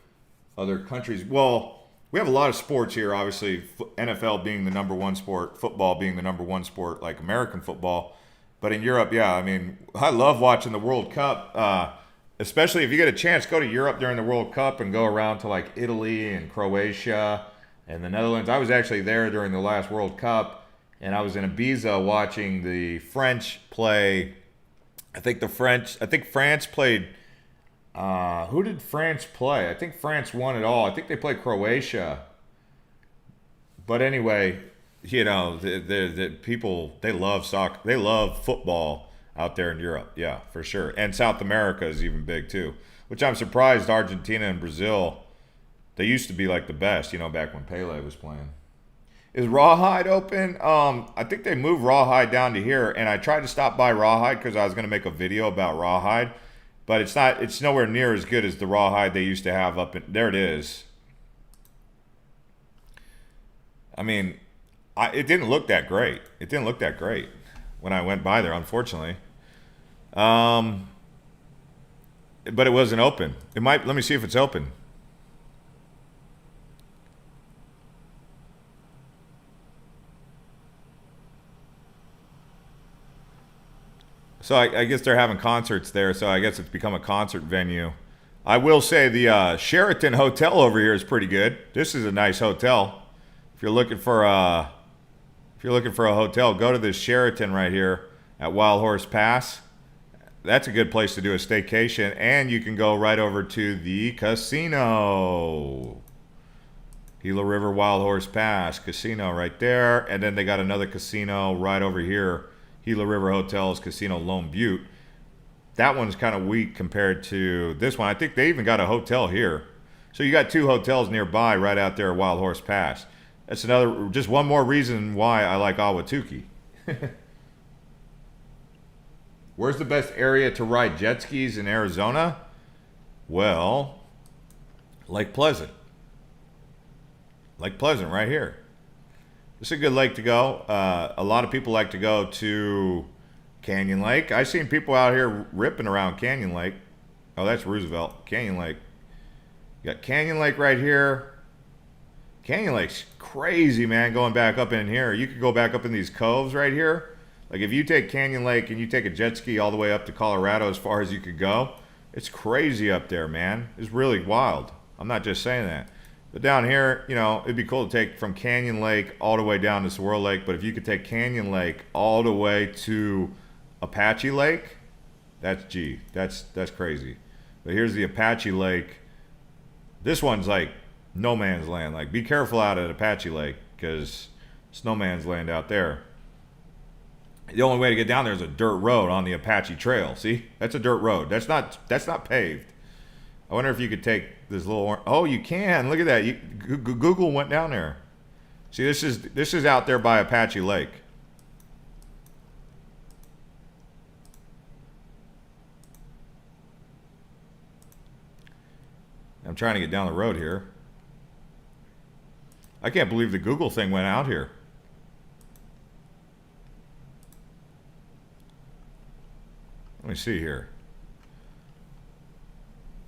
other countries. Well, we have a lot of sports here, obviously, NFL being the number one sport, football being the number one sport, like American football. But in Europe, yeah, I mean, I love watching the World Cup, especially if you get a chance, go to Europe during the World Cup and go around to like Italy and Croatia and the Netherlands. I was actually there during the last World Cup, and I was in Ibiza watching the French play. I think France played. Who did France play? I think France won it all. I think they played Croatia. But anyway, you know, the people, they love soccer. They love football out there in Europe. Yeah, for sure. And South America is even big too, which I'm surprised Argentina and Brazil, they used to be like the best, you know, back when Pele was playing. Is Rawhide open? I think they moved Rawhide down to here, and I tried to stop by Rawhide because I was going to make a video about Rawhide, but it's nowhere near as good as the Rawhide they used to have up in, there it is. I mean, it didn't look that great. It didn't look that great when I went by there, unfortunately. But it wasn't open. Let me see if it's open. So I guess they're having concerts there, so I guess it's become a concert venue. I will say the Sheraton Hotel over here is pretty good. This is a nice hotel. If you're looking for a hotel, go to this Sheraton right here at Wild Horse Pass. That's a good place to do a staycation, and you can go right over to the casino. Gila River Wild Horse Pass casino right there, and then they got another casino right over here. Gila River Hotels Casino Lone Butte. That one's kind of weak compared to this one. I think they even got a hotel here. So you got two hotels nearby right out there at Wild Horse Pass. That's just one more reason why I like Ahwatukee. Where's the best area to ride jet skis in Arizona? Well, Lake Pleasant. Lake Pleasant right here. It's a good lake to go. A lot of people like to go to Canyon Lake. I've seen people out here ripping around Canyon Lake. Oh, that's Roosevelt. Canyon Lake. You got Canyon Lake right here. Canyon Lake's crazy, man, going back up in here. You could go back up in these coves right here. Like if you take Canyon Lake and you take a jet ski all the way up to Colorado as far as you could go, it's crazy up there, man. It's really wild. I'm not just saying that. But down here, you know, it'd be cool to take from Canyon Lake all the way down to Swirl Lake. But if you could take Canyon Lake all the way to Apache Lake, that's crazy. But here's the Apache Lake. This one's like no man's land. Like, be careful out at Apache Lake because it's no man's land out there. The only way to get down there is a dirt road on the Apache Trail. See, that's a dirt road. That's not paved. I wonder if you could take this little. Oh, you can. Look at that. Google went down there. See, this is out there by Apache Lake. I'm trying to get down the road here. I can't believe the Google thing went out here. Let me see here.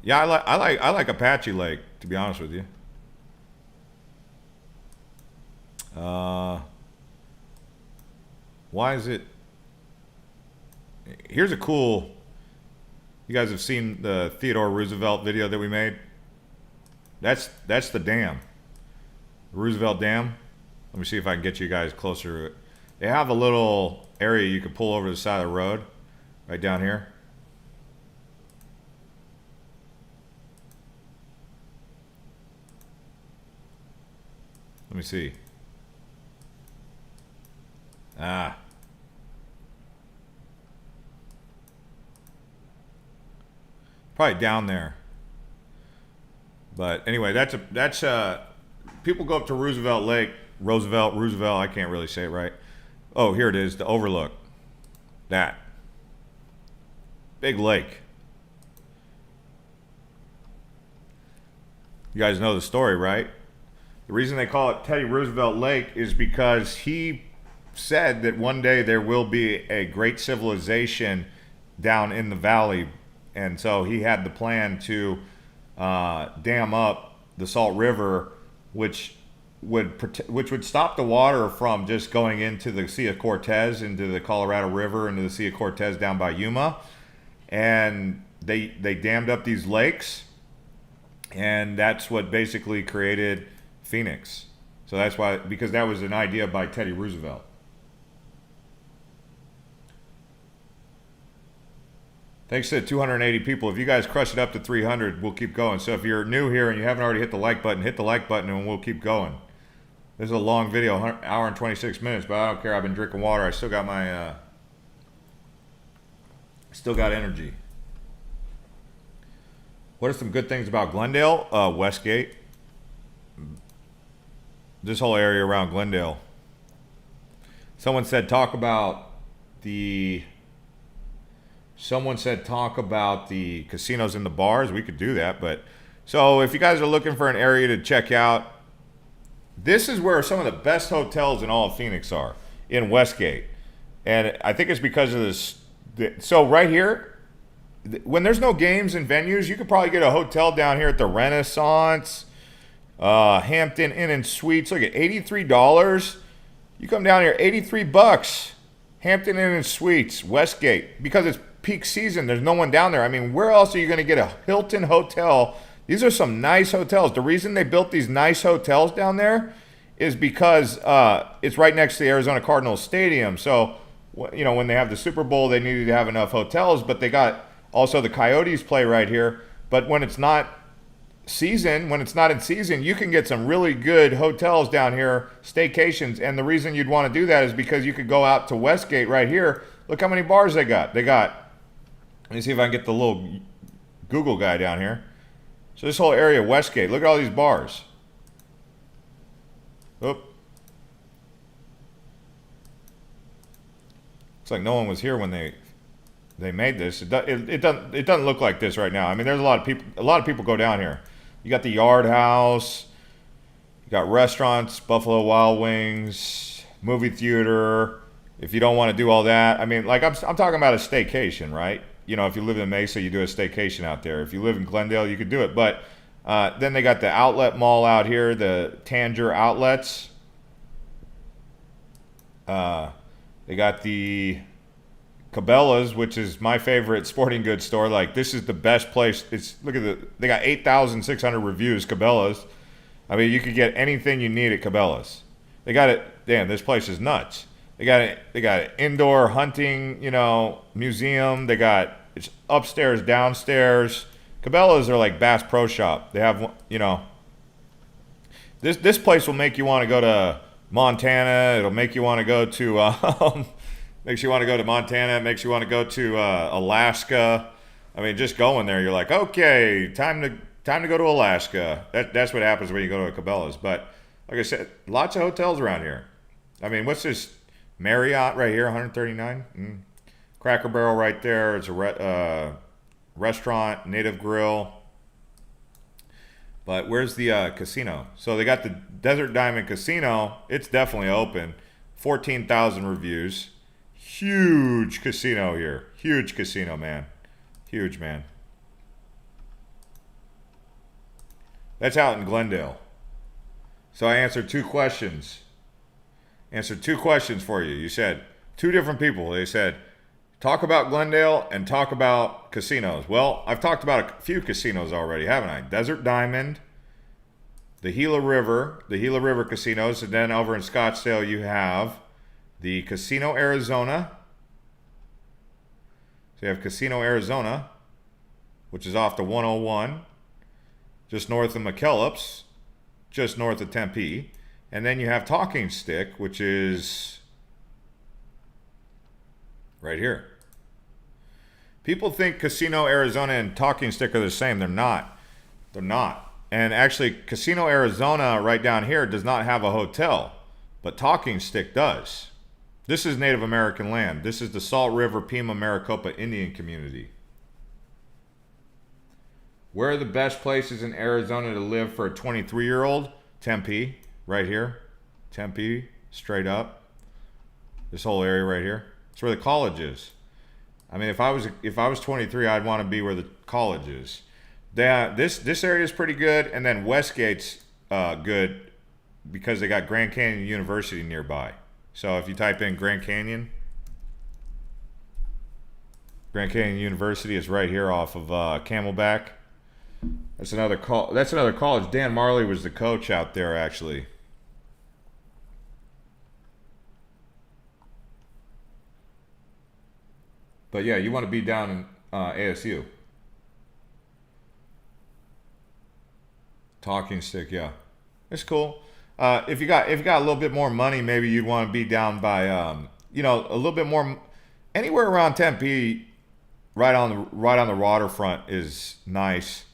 Yeah, I like Apache Lake, to be honest with you. Why is it? Here's a cool. You guys have seen the Theodore Roosevelt video that we made. That's the dam, the Roosevelt Dam. Let me see if I can get you guys closer to it. They have a little area you can pull over the side of the road, right down here. Let me see. Probably down there. But anyway, that's people go up to Roosevelt Lake, Roosevelt, I can't really say it right. Oh, here it is, the overlook. That. Big lake. You guys know the story, right? The reason they call it Teddy Roosevelt Lake is because he said that one day there will be a great civilization down in the valley, and so he had the plan to dam up the Salt River, which would stop the water from just going into the Sea of Cortez, into the Colorado River, into the Sea of Cortez down by Yuma. And they dammed up these lakes, and that's what basically created Phoenix. So that's why, because that was an idea by Teddy Roosevelt. Thanks to 280 people. If you guys crush it up to 300, we'll keep going. So if you're new here and you haven't already hit the like button, hit the like button and we'll keep going. This is a long video, hour and 26 minutes, but I don't care. I've been drinking water. I still got my, still got energy. What are some good things about Glendale? Westgate. This whole area around Glendale. Someone said talk about the casinos and the bars. We could do that, but so if you guys are looking for an area to check out, this is where some of the best hotels in all of Phoenix are, in Westgate. And I think it's because of this. So right here, when there's no games and venues, you could probably get a hotel down here at the Renaissance, Hampton Inn and Suites. Look at $83. You come down here, $83. Hampton Inn and Suites, Westgate, because it's peak season. There's no one down there. I mean, where else are you going to get a Hilton hotel? These are some nice hotels. The reason they built these nice hotels down there is because it's right next to the Arizona Cardinals Stadium. So, you know, when they have the Super Bowl, they needed to have enough hotels, but they got also the Coyotes play right here. But when it's not in season, you can get some really good hotels down here, staycations. And the reason you'd want to do that is because you could go out to Westgate right here. Look how many bars they got. Let me see if I can get the little Google guy down here. So this whole area, Westgate, look at all these bars. Oop. Looks like no one was here when they made this. It doesn't look like this right now. I mean, there's a lot of people go down here. You got the Yard House, you got restaurants, Buffalo Wild Wings, movie theater. If you don't want to do all that, I mean, like I'm talking about a staycation, right? You know, if you live in Mesa, you do a staycation out there. If you live in Glendale, you could do it. But then they got the outlet mall out here, the Tanger Outlets. They got the Cabela's, which is my favorite sporting goods store. Like, this is the best place. They got 8,600 reviews, Cabela's. I mean, you could get anything you need at Cabela's. They got it. Damn, this place is nuts. They got an indoor hunting, museum. They got, it's upstairs, downstairs. Cabela's are like Bass Pro Shop. They have, this place will make you want to go to Montana. It'll make you want to go to, makes you want to go to Montana. It makes you want to go to Alaska. I mean, just going there, you're like, okay, time to go to Alaska. That's what happens when you go to a Cabela's. But like I said, lots of hotels around here. I mean, what's this? Marriott right here, 139. Cracker Barrel right there. It's a restaurant, Native Grill. But where's the casino? So they got the Desert Diamond Casino. It's definitely open. 14,000 reviews. Huge casino here. Huge casino, man. Huge, man. That's out in Glendale. So I answered two questions. Answered two questions for you. You said two different people. They said, talk about Glendale and talk about casinos. Well, I've talked about a few casinos already, haven't I? Desert Diamond, the Gila River casinos, and then over in Scottsdale you have the Casino Arizona. So you have Casino Arizona, which is off the 101, just north of McKellips, just north of Tempe. And then you have Talking Stick, which is right here. People think Casino Arizona and Talking Stick are the same. They're not. They're not. And actually, Casino Arizona right down here does not have a hotel, but Talking Stick does. This is Native American land. This is the Salt River Pima Maricopa Indian community. Where are the best places in Arizona to live for a 23-year-old? Tempe, right here. Tempe, straight up. This whole area right here. It's where the college is. I mean, if I was 23, I'd want to be where the college is. This area is pretty good, and then Westgate's good because they got Grand Canyon University nearby. So if you type in Grand Canyon University is right here off of Camelback. That's another college. Dan Marley was the coach out there, actually. But yeah, you want to be down in ASU. Talking Stick, yeah, it's cool. If you got a little bit more money, maybe you'd want to be down by a little bit more, anywhere around Tempe, right on the waterfront is nice.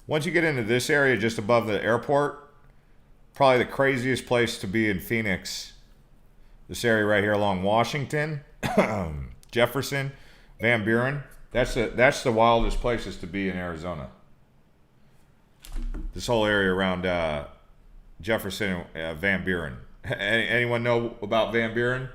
Once you get into this area just above the airport, probably the craziest place to be in Phoenix. This area right here along Washington, Jefferson, Van Buren. That's the wildest places to be in Arizona. This whole area around Jefferson and Van Buren. Anyone know about Van Buren?